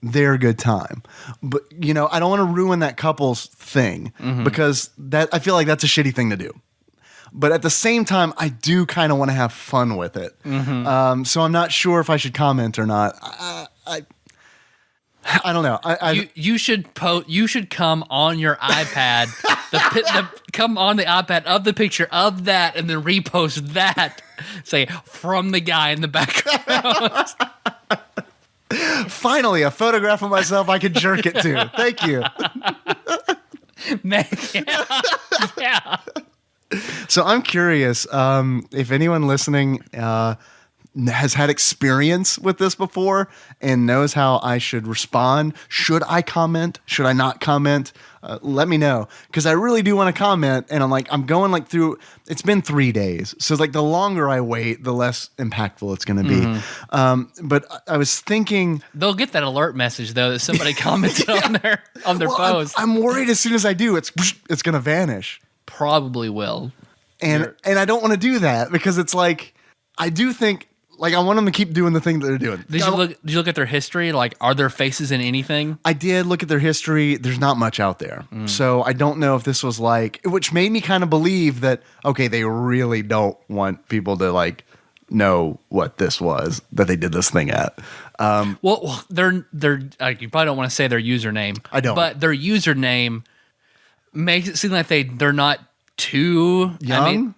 S2: their good time. But, you know, I don't want to ruin that couple's thing because I feel like that's a shitty thing to do. But at the same time, I do kind of want to have fun with it. So I'm not sure if I should comment or not. I don't know.
S1: You should come on your iPad, come on the iPad of the picture of that, and then repost that. Say from the guy in the background.
S2: Finally, a photograph of myself I could jerk it to. Thank you.
S1: Man, yeah.
S2: So I'm curious if anyone listening has had experience with this before and knows how I should respond. Should I comment? Should I not comment? Let me know, because I really do want to comment. And I'm going through. It's been 3 days, so the longer I wait, the less impactful it's going to be. But I was thinking
S1: they'll get that alert message though that somebody commented on their post.
S2: I'm worried as soon as I do, it's going to vanish.
S1: Probably will.
S2: And I don't want to do that because it's I do think. I want them to keep doing the thing that they're doing.
S1: Did you look at their history? Are there faces in anything?
S2: I did look at their history. There's not much out there. So I don't know if this was which made me kind of believe that, okay, they really don't want people to know what this was that they did this thing at.
S1: Well, they're you probably don't want to say their username.
S2: I don't.
S1: But their username makes it seem like they're not too
S2: young.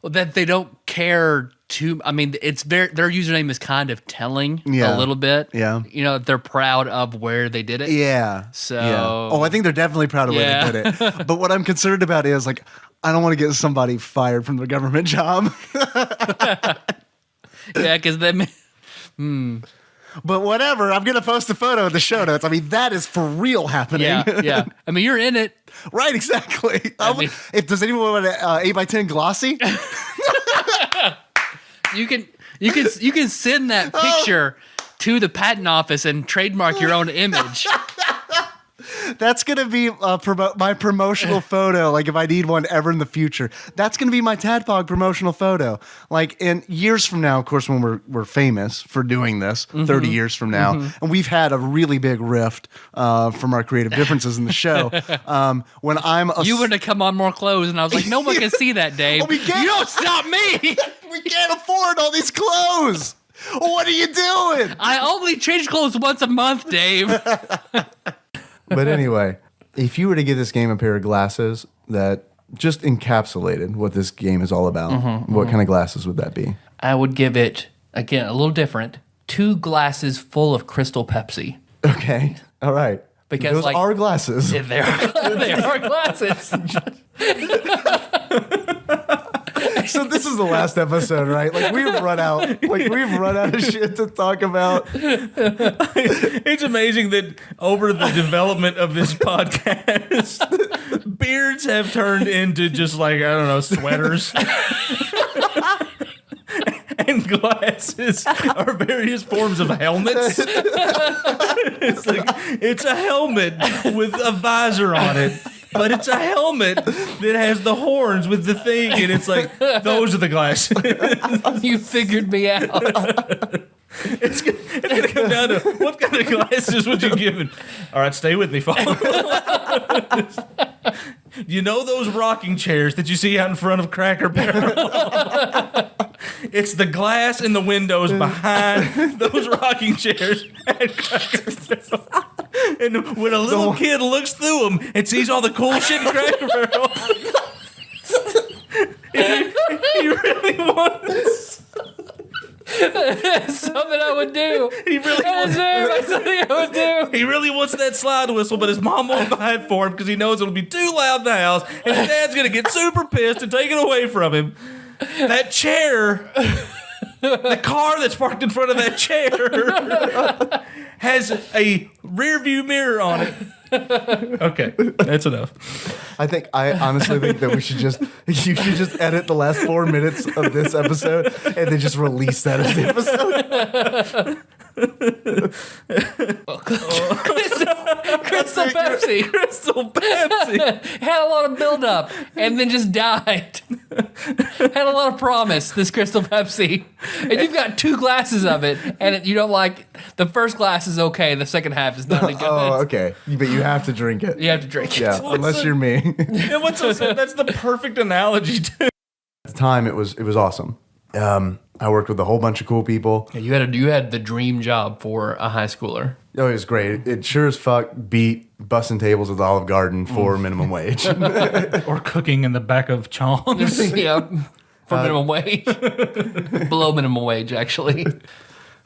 S1: That they don't care too. I mean, their username is kind of telling a little bit.
S2: Yeah.
S1: You know, they're proud of where they did it.
S2: Yeah.
S1: So.
S2: Yeah. Oh, I think they're definitely proud of where they did it. But what I'm concerned about is I don't want to get somebody fired from the government job.
S1: Yeah, because then.
S2: But whatever, I'm going to post a photo in the show notes. I mean, that is for real happening.
S1: Yeah. I mean, you're in it.
S2: Right, exactly. Does anyone want an 8x10 glossy?
S1: You can send that picture to the patent office and trademark your own image.
S2: That's going to be my promotional photo. If I need one ever in the future, that's going to be my TADPOG promotional photo. In years from now, of course, when we're famous for doing this, 30 years from now, and we've had a really big rift from our creative differences in the show. When you
S1: would have come on more clothes, and I was like, no one can see that, Dave.
S2: Well,
S1: you don't stop me.
S2: We can't afford all these clothes. What are you doing?
S1: I only change clothes once a month, Dave.
S2: But anyway, if you were to give this game a pair of glasses that just encapsulated what this game is all about, what kind of glasses would that be?
S1: I would give it, again, a little different, 2 glasses full of Crystal Pepsi.
S2: Okay. All right.
S1: Because
S2: those are glasses.
S1: Yeah, they are glasses.
S2: So this is the last episode, right? We've run out. We've run out of shit to talk about.
S15: It's amazing that over the development of this podcast, beards have turned into just sweaters. And glasses are various forms of helmets. It's a helmet with a visor on it. But it's a helmet that has the horns with the thing, and it's those are the glasses.
S1: You figured me out.
S15: It's gonna come down to what kind of glasses would you give him? All right, stay with me, folks. You know those rocking chairs that you see out in front of Cracker Barrel? It's the glass in the windows behind those rocking chairs at Cracker Barrel. And when a little kid looks through them and sees all the cool shit in Cracker Barrel, he really wants
S1: something I would do.
S15: He really wants
S1: something I would do.
S15: He really wants that slide whistle, but his mom won't buy it for him because he knows it'll be too loud in the house, and his dad's gonna get super pissed and take it away from him. That chair, the car that's parked in front of that chair, has a rear view mirror on it. Okay, that's enough.
S2: I honestly think that you should just edit the last 4 minutes of this episode and then just release that as the episode.
S1: Crystal Pepsi had a lot of buildup and then just died. Had a lot of promise, this Crystal Pepsi, and you've got 2 glasses of it, and you don't like the first glass is okay, the second half is not good.
S2: Oh, okay, but you have to drink it.
S1: You have to drink it.
S2: Yeah, unless you're me.
S15: Yeah, what's so sad? That's the perfect analogy too.
S2: At the time, it was awesome. I worked with a whole bunch of cool people.
S1: Yeah, you had the dream job for a high schooler.
S2: Oh, it was great. It sure as fuck beat bussing tables at the Olive Garden for minimum wage.
S15: Or cooking in the back of Chong's.
S1: Yeah, for minimum wage. Below minimum wage, actually.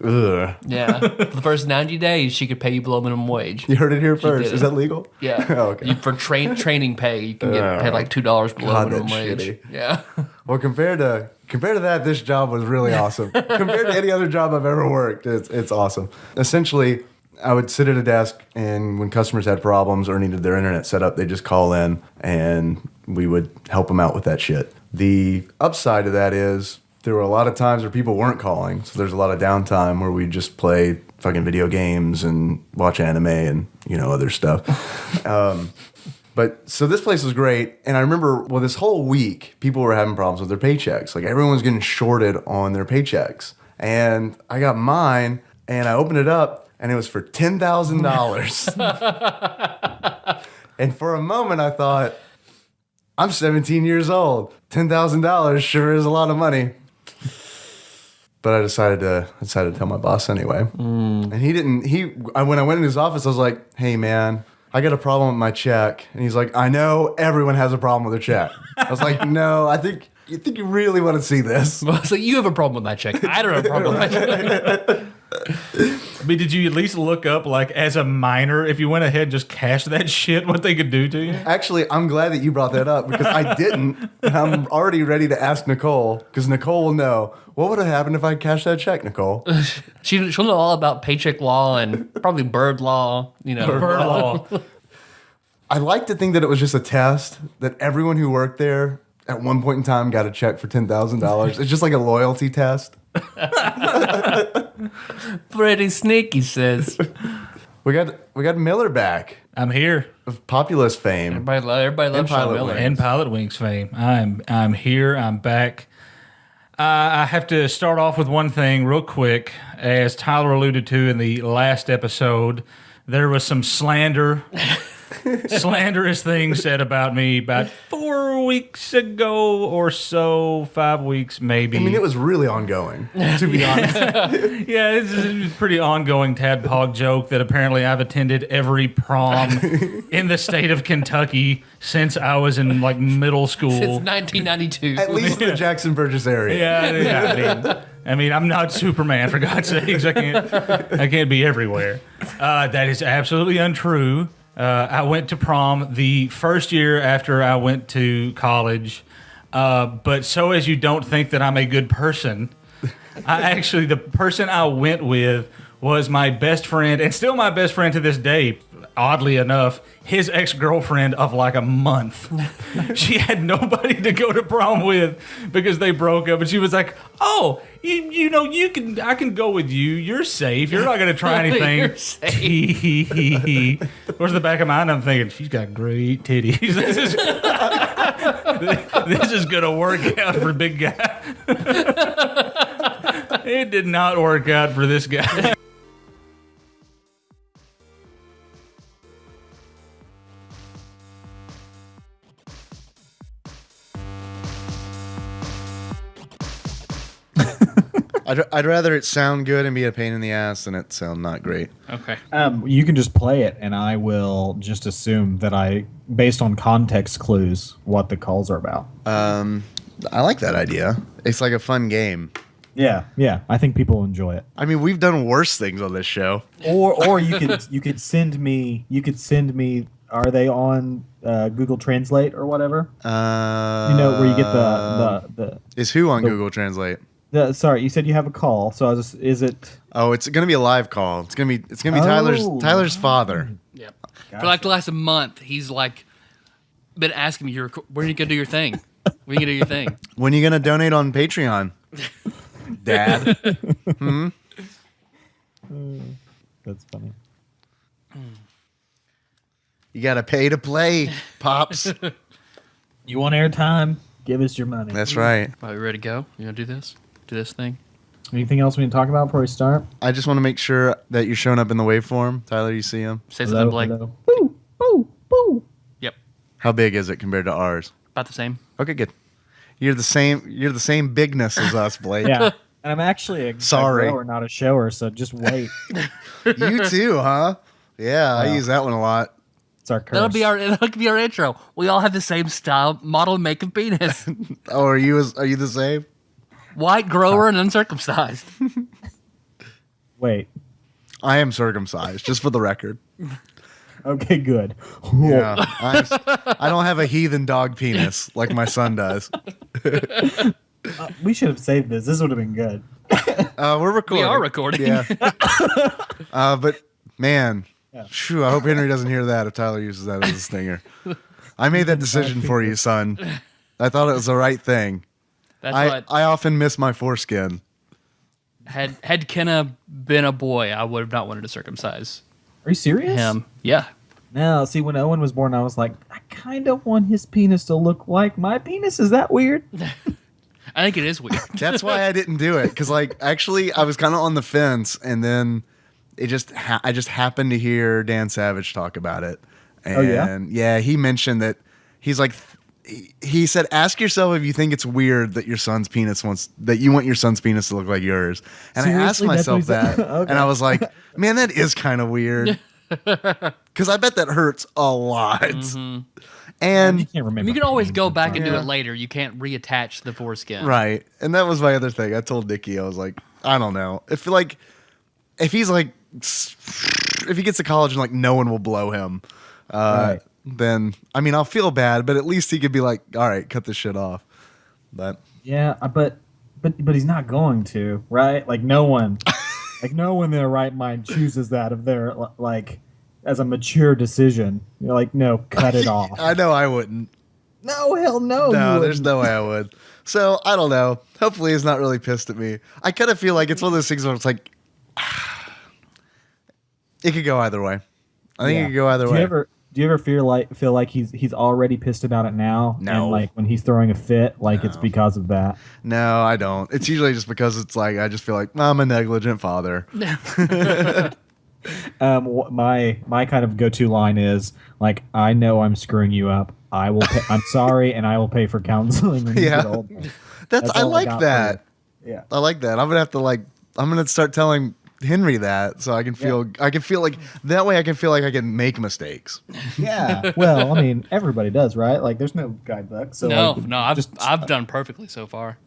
S2: Ugh.
S1: Yeah, for the first 90 days, she could pay you below minimum wage.
S2: You heard it here first. Is that legal?
S1: Yeah.
S2: Oh, okay.
S1: For training pay, you can get paid like $2 below
S2: God,
S1: minimum
S2: that's
S1: wage.
S2: shitty.
S1: Yeah.
S2: Well, compared to that, this job was really awesome. Compared to any other job I've ever worked, it's awesome. Essentially, I would sit at a desk, and when customers had problems or needed their internet set up, they'd just call in, and we would help them out with that shit. The upside of that is there were a lot of times where people weren't calling, so there's a lot of downtime where we just play fucking video games and watch anime and, other stuff. But so this place was great, and I remember, this whole week, people were having problems with their paychecks. Like, everyone was getting shorted on their paychecks. And I got mine, and I opened it up, and it was for $10,000. And for a moment, I thought, I'm 17 years old. $10,000 sure is a lot of money. But I decided to tell my boss anyway. And when I went in his office, I was like, hey, man, I got a problem with my check. And he's like, I know everyone has a problem with their check. I was like, no, I think you really want to see this.
S1: Well, so you have a problem with my check. I don't have a problem with my check.
S15: I mean, did you at least look up, like, as a minor, if you went ahead and just cashed that shit, what they could do to you?
S2: Actually, I'm glad that you brought that up because I didn't. And I'm already ready to ask Nicole because Nicole will know. What would have happened if I cashed that check, Nicole?
S1: She'll know all about paycheck law and probably bird law,
S15: Bird law.
S2: I like to think that it was just a test, that everyone who worked there at one point in time got a check for $10,000. It's just like a loyalty test.
S1: Pretty sneaky, says.
S2: We got Miller back.
S15: I'm here.
S2: Of Populous fame.
S1: Everybody loves Sean Miller.
S15: And Pilot Wings fame. I'm here. I'm back. I have to start off with one thing real quick. As Tyler alluded to in the last episode, there was some slanderous things said about me about 4 weeks ago or so, 5 weeks maybe.
S2: I mean, it was really ongoing, to be honest.
S15: Yeah, it's a pretty ongoing tadpog joke that apparently I've attended every prom in the state of Kentucky since I was in like middle school.
S1: Since 1992.
S2: At least in the Jackson Burgess area.
S15: Yeah. I mean, I'm not Superman, for God's sakes. I can't be everywhere. That is absolutely untrue. I went to prom the first year after I went to college. But so as you don't think that I'm a good person, the person I went with was my best friend, and still my best friend to this day, oddly enough, his ex-girlfriend of like a month. She had nobody to go to prom with because they broke up, and she was like, oh, I can go with you. You're safe. You're not going to try anything.
S1: You're safe.
S15: Where's the back of my mind? I'm thinking, she's got great titties. This is going to work out for big guy. It did not work out for this guy.
S2: I'd rather it sound good and be a pain in the ass than it sound not great.
S1: Okay.
S16: You can just play it, and I will just assume that based on context clues, what the calls are about.
S2: I like that idea. It's like a fun game.
S16: Yeah. I think people will enjoy it.
S2: I mean, we've done worse things on this show.
S16: Or you could send me. Are they on Google Translate or whatever? Where you get the.
S2: Is who on Google Translate?
S16: Sorry, you said you have a call. So is it?
S2: Oh, it's gonna be a live call. It's gonna be Tyler's father.
S1: Yep. For like the last month, he's like been asking me, "When are you gonna do your thing? When are you gonna do your thing?
S2: When are you gonna donate on Patreon, Dad?"
S16: That's funny.
S2: You gotta pay to play, Pops.
S16: You want airtime? Give us your money.
S2: That's right.
S1: Are we ready to go? You gonna do this? Do this thing?
S16: Anything else we need to talk about before we start?
S2: I just want to make sure that you're showing up in the waveform. Tyler, you see him?
S1: Say something, Blake.
S16: Boo, boo, boo.
S1: Yep.
S2: How big is it compared to ours?
S1: About the same.
S2: Okay, good. You're the same bigness as us, Blake.
S16: Yeah. And I'm actually a
S2: Sorry.
S16: grower, not a shower, so just wait.
S2: You too, huh? Yeah, I use that one a lot.
S16: It's our curse.
S1: That'll be our intro. We all have the same style, model, and make of penis.
S2: Oh, are you the same?
S1: White, grower, and uncircumcised.
S16: Wait.
S2: I am circumcised, just for the record.
S16: Okay, good.
S2: Yeah, I don't have a heathen dog penis like my son does.
S16: We should have saved this. This would have been good.
S2: We're recording.
S1: We are recording.
S2: Yeah. But man, phew, I hope Henry doesn't hear that if Tyler uses that as a stinger. I made that decision for you, son. I thought it was the right thing.
S1: That's
S2: I often miss my foreskin.
S1: Had Kenna been a boy, I would have not wanted to circumcise
S16: Are you serious?
S1: him. Yeah.
S16: No, see, when Owen was born, I was like, I kind of want his penis to look like my penis. Is that weird?
S1: I think it is weird.
S2: That's why I didn't do it, because actually I was kind of on the fence, and then I just happened to hear Dan Savage talk about it, and yeah, he mentioned that he said, ask yourself if you think it's weird that you want your son's penis to look like yours, and
S16: Seriously?
S2: I asked myself that,
S16: Okay.
S2: and I was like, man, that is kind of weird, because I bet that hurts a lot.
S1: Mm-hmm.
S2: And
S16: you can't remember.
S1: You can always go back and do
S2: Yeah.
S1: it later. You can't reattach the foreskin.
S2: Right. And that was my other thing. I told Nikki, I was like, I don't know. If he gets to college and like no one will blow him, then I mean I'll feel bad, but at least he could be like, all right, cut this shit off. But
S16: Yeah, but he's not going to, right? Like no one in their right mind chooses that if they're like as a mature decision. You're like, no, cut it off.
S2: I know I wouldn't.
S16: No, hell no.
S2: No,
S16: you
S2: there's
S16: wouldn't.
S2: no way I would. So I don't know. Hopefully he's not really pissed at me. I kind of feel like it's one of those things where it's like it could go either way. I think it could go either way.
S16: Do you ever feel like he's already pissed about it now?
S2: No.
S16: And like when he's throwing a fit, like it's because of that.
S2: No, I don't. It's usually just because it's like I just feel like I'm a negligent father.
S16: My kind of go-to line is like, I know I'm screwing you up. I will. I'm sorry, and I will pay for counseling when you get older.
S2: I
S16: all
S2: like
S16: got
S2: that.
S16: for you. Yeah.
S2: I like that. I'm gonna have to I'm gonna start telling Henry that so I can feel like that way I can feel like I can make mistakes.
S16: Yeah. Well, I mean, everybody does, right? Like, there's no guidebook. So
S1: I've done perfectly so far.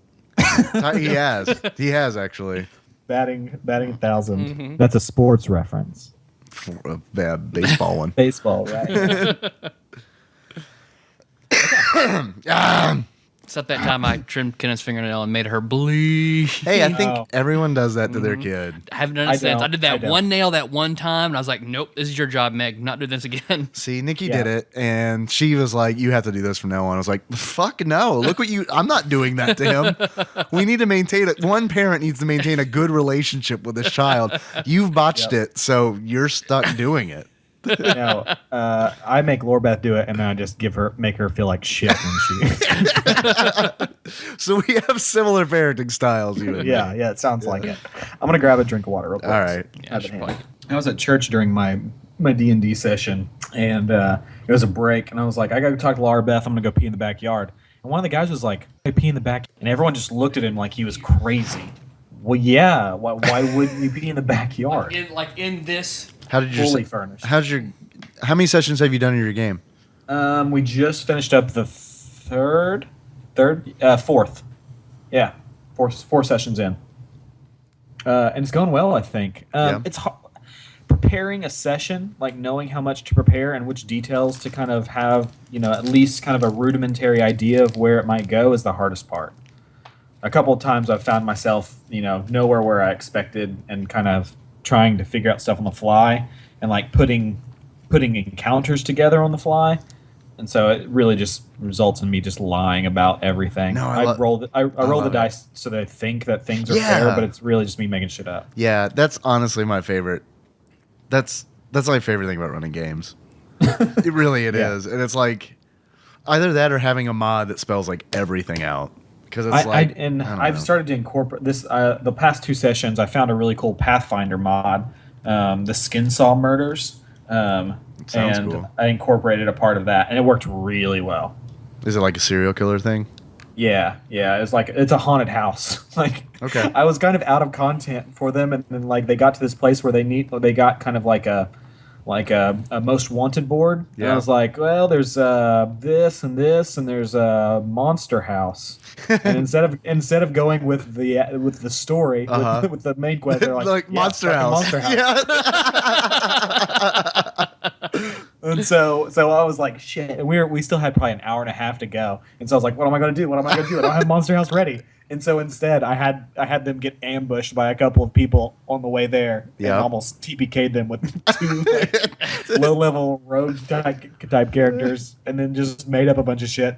S2: He has actually.
S16: Batting 1,000.
S1: Mm-hmm.
S16: That's a sports reference.
S2: Baseball one.
S16: Baseball, right?
S1: Except that time I trimmed Kenna's fingernail and made her bleed.
S2: Hey, I think everyone does that to their kid.
S1: I haven't done it since. I did that one nail that one time, and I was like, nope, this is your job, Meg. Not doing this again.
S2: See, Nikki did it, and she was like, you have to do this from now on. I was like, fuck no. Look what I'm not doing that to him. We need to maintain it. One parent needs to maintain a good relationship with this child. You've botched it, so you're stuck doing it.
S16: No, I make Lorbeth do it, and then I just make her feel like shit when she.
S2: So we have similar parenting styles.
S16: Yeah, it sounds like it. I'm gonna grab a drink of water real quick.
S2: All right.
S16: I was at church during my D&D session, and it was a break, and I was like, I gotta go talk to Laura Beth. I'm gonna go pee in the backyard. And one of the guys was like, I pee in the back, and everyone just looked at him like he was crazy. Well, yeah. Why wouldn't you be in the backyard?
S1: In this.
S2: How did you
S16: fully furnished?
S2: How many sessions have you done in your game?
S16: We just finished up the fourth. Yeah, four sessions in, and it's going well. I think it's hard. Preparing a session, like knowing how much to prepare and which details to kind of have, at least kind of a rudimentary idea of where it might go, is the hardest part. A couple of times I've found myself, nowhere where I expected, and kind of trying to figure out stuff on the fly, and like putting putting encounters together on the fly. And so it really just results in me just lying about everything.
S2: No,
S16: I roll the
S2: it.
S16: dice so that I think that things are fair, but it's really just me making shit up.
S2: Yeah, that's honestly my favorite. That's my favorite thing about running games. It really is, and it's like either that or having a mod that spells like everything out. Because it's
S16: I've started to incorporate this. The past 2 sessions, I found a really cool Pathfinder mod, the Skin Saw Murders.
S2: Sounds cool.
S16: I incorporated a part of that, and it worked really well.
S2: Is it like a serial killer thing?
S16: Yeah. It's a haunted house.
S2: Okay.
S16: I was kind of out of content for them, and then they got to this place where they got kind of like a most wanted board.
S2: Yeah.
S16: And I was like, well, there's this and this, and there's a monster house. And instead of going with the story with the main quest, they're like
S2: Monster House.
S16: Monster House. And so I was like, shit. And we still had probably an hour and a half to go. And so I was like, what am I going to do? I don't have Monster House ready. And so instead, I had them get ambushed by a couple of people on the way there, and almost TPK'd them with 2 low-level rogue type characters, and then just made up a bunch of shit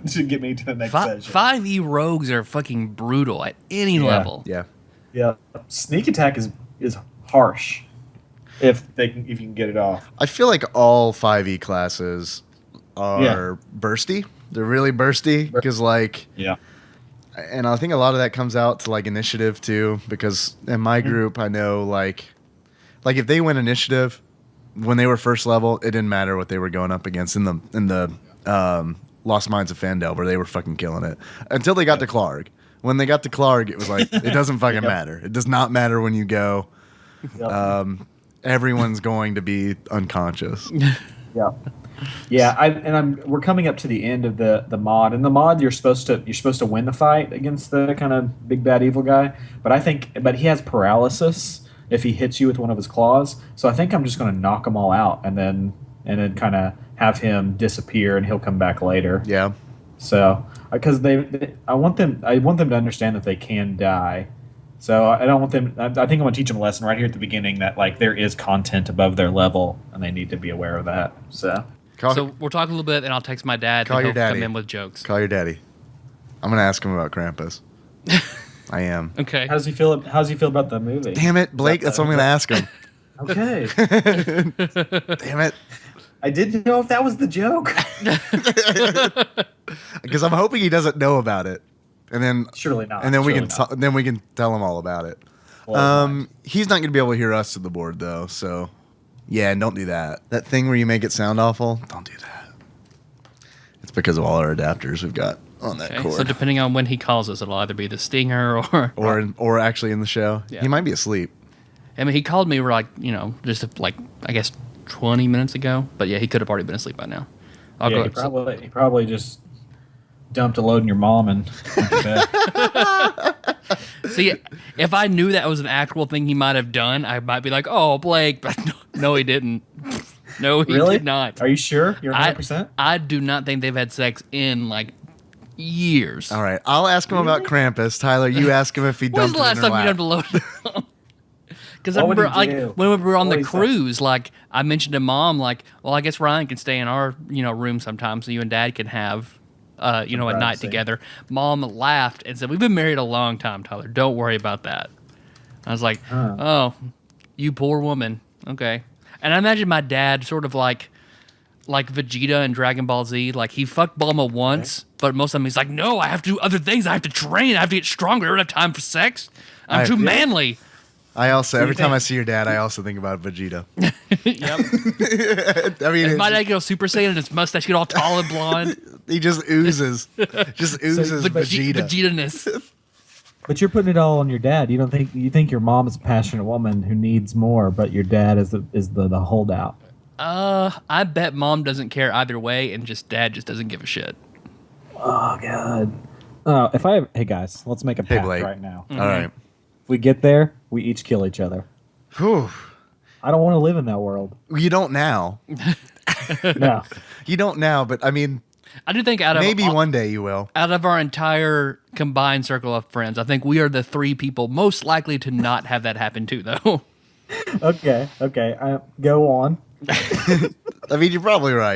S16: to get me to the next session.
S1: 5e rogues are fucking brutal at any level.
S2: Yeah.
S16: Sneak attack is harsh if you can get it off.
S2: I feel like all 5e classes are bursty. They're really bursty because and I think a lot of that comes out to like initiative too, because in my group I know like if they win initiative when they were first level, it didn't matter what they were going up against in the Lost Mines of Fandel, where they were fucking killing it until they got to Clark. When they got to Clark, it was like it doesn't fucking matter. It does not matter when you go. Everyone's going to be unconscious. We're coming up to the end of the mod. And the mod, you're supposed to win the fight against the kind of big bad evil guy. But he has paralysis if he hits you with one of his claws. So I think I'm just going to knock them all out and then kind of have him disappear, and he'll come back later. Yeah.
S16: So because I want them to understand that they can die. So I don't want them. I think I'm going to teach them a lesson right here at the beginning that there is content above their level, and they need to be aware of that. So
S1: we'll talk a little bit, and I'll text my dad, and he'll come in with jokes.
S2: Call your daddy. I'm going to ask him about Krampus. I am.
S1: Okay.
S16: How does he feel about the movie?
S2: Damn it, Blake. That's what I'm going to ask him.
S16: Okay.
S2: Damn it.
S16: I didn't know if that was the joke.
S2: Because I'm hoping he doesn't know about it. And then
S16: surely not.
S2: And then we can tell him all about it. Well, he's not going to be able to hear us to the board though. So yeah, don't do that. That thing where you make it sound awful, don't do that. It's because of all our adapters we've got on that cord.
S1: So depending on when he calls us, it'll either be the stinger
S2: or actually in the show. Yeah. He might be asleep.
S1: I mean, he called me just I guess 20 minutes ago. But yeah, he could have already been asleep by now.
S16: He probably just dumped a load in your mom and went to bed.
S1: See, if I knew that was an actual thing he might have done, I might be like, "Oh, Blake," but no, he didn't. No, he did not.
S16: Are you sure? You're 100%?
S1: I do not think they've had sex in years.
S2: All right, I'll ask him about Krampus. Tyler, you ask him if he dumped it in her lap.
S1: When's the last time you dumped a load? Because I remember, when we were on the cruise, I mentioned to Mom, well, I guess Ryan can stay in our, room sometimes, so you and Dad can have, a night together. Mom laughed and said, "We've been married a long time, Tyler. Don't worry about that." I was like, "Oh, you poor woman." Okay. And I imagine my dad sort of like Vegeta in Dragon Ball Z. He fucked Bulma once, but most of the time he's like, "No, I have to do other things. I have to train. I have to get stronger. I don't have time for sex. I'm too manly."
S2: I also, every time I see your dad, I also think about Vegeta.
S1: Yep. I mean, my dad goes Super Saiyan and his mustache get all tall and blonde.
S2: He just oozes. Vegeta.
S1: Vegeta-ness.
S16: But you're putting it all on your dad. You think your mom is a passionate woman who needs more, but your dad is the holdout.
S1: I bet Mom doesn't care either way, and Dad just doesn't give a shit.
S16: Oh God. Hey guys, let's make a pact right now.
S2: Mm-hmm. All right.
S16: If we get there, we each kill each other.
S2: Whew.
S16: I don't want to live in that world.
S2: You don't now.
S16: No.
S2: You don't now, but I mean,
S1: I do think
S2: maybe one day you will.
S1: Out of our entire combined circle of friends, I think we are the 3 people most likely to not have that happen to, though.
S16: Okay. Go on.
S2: I mean, you're probably right.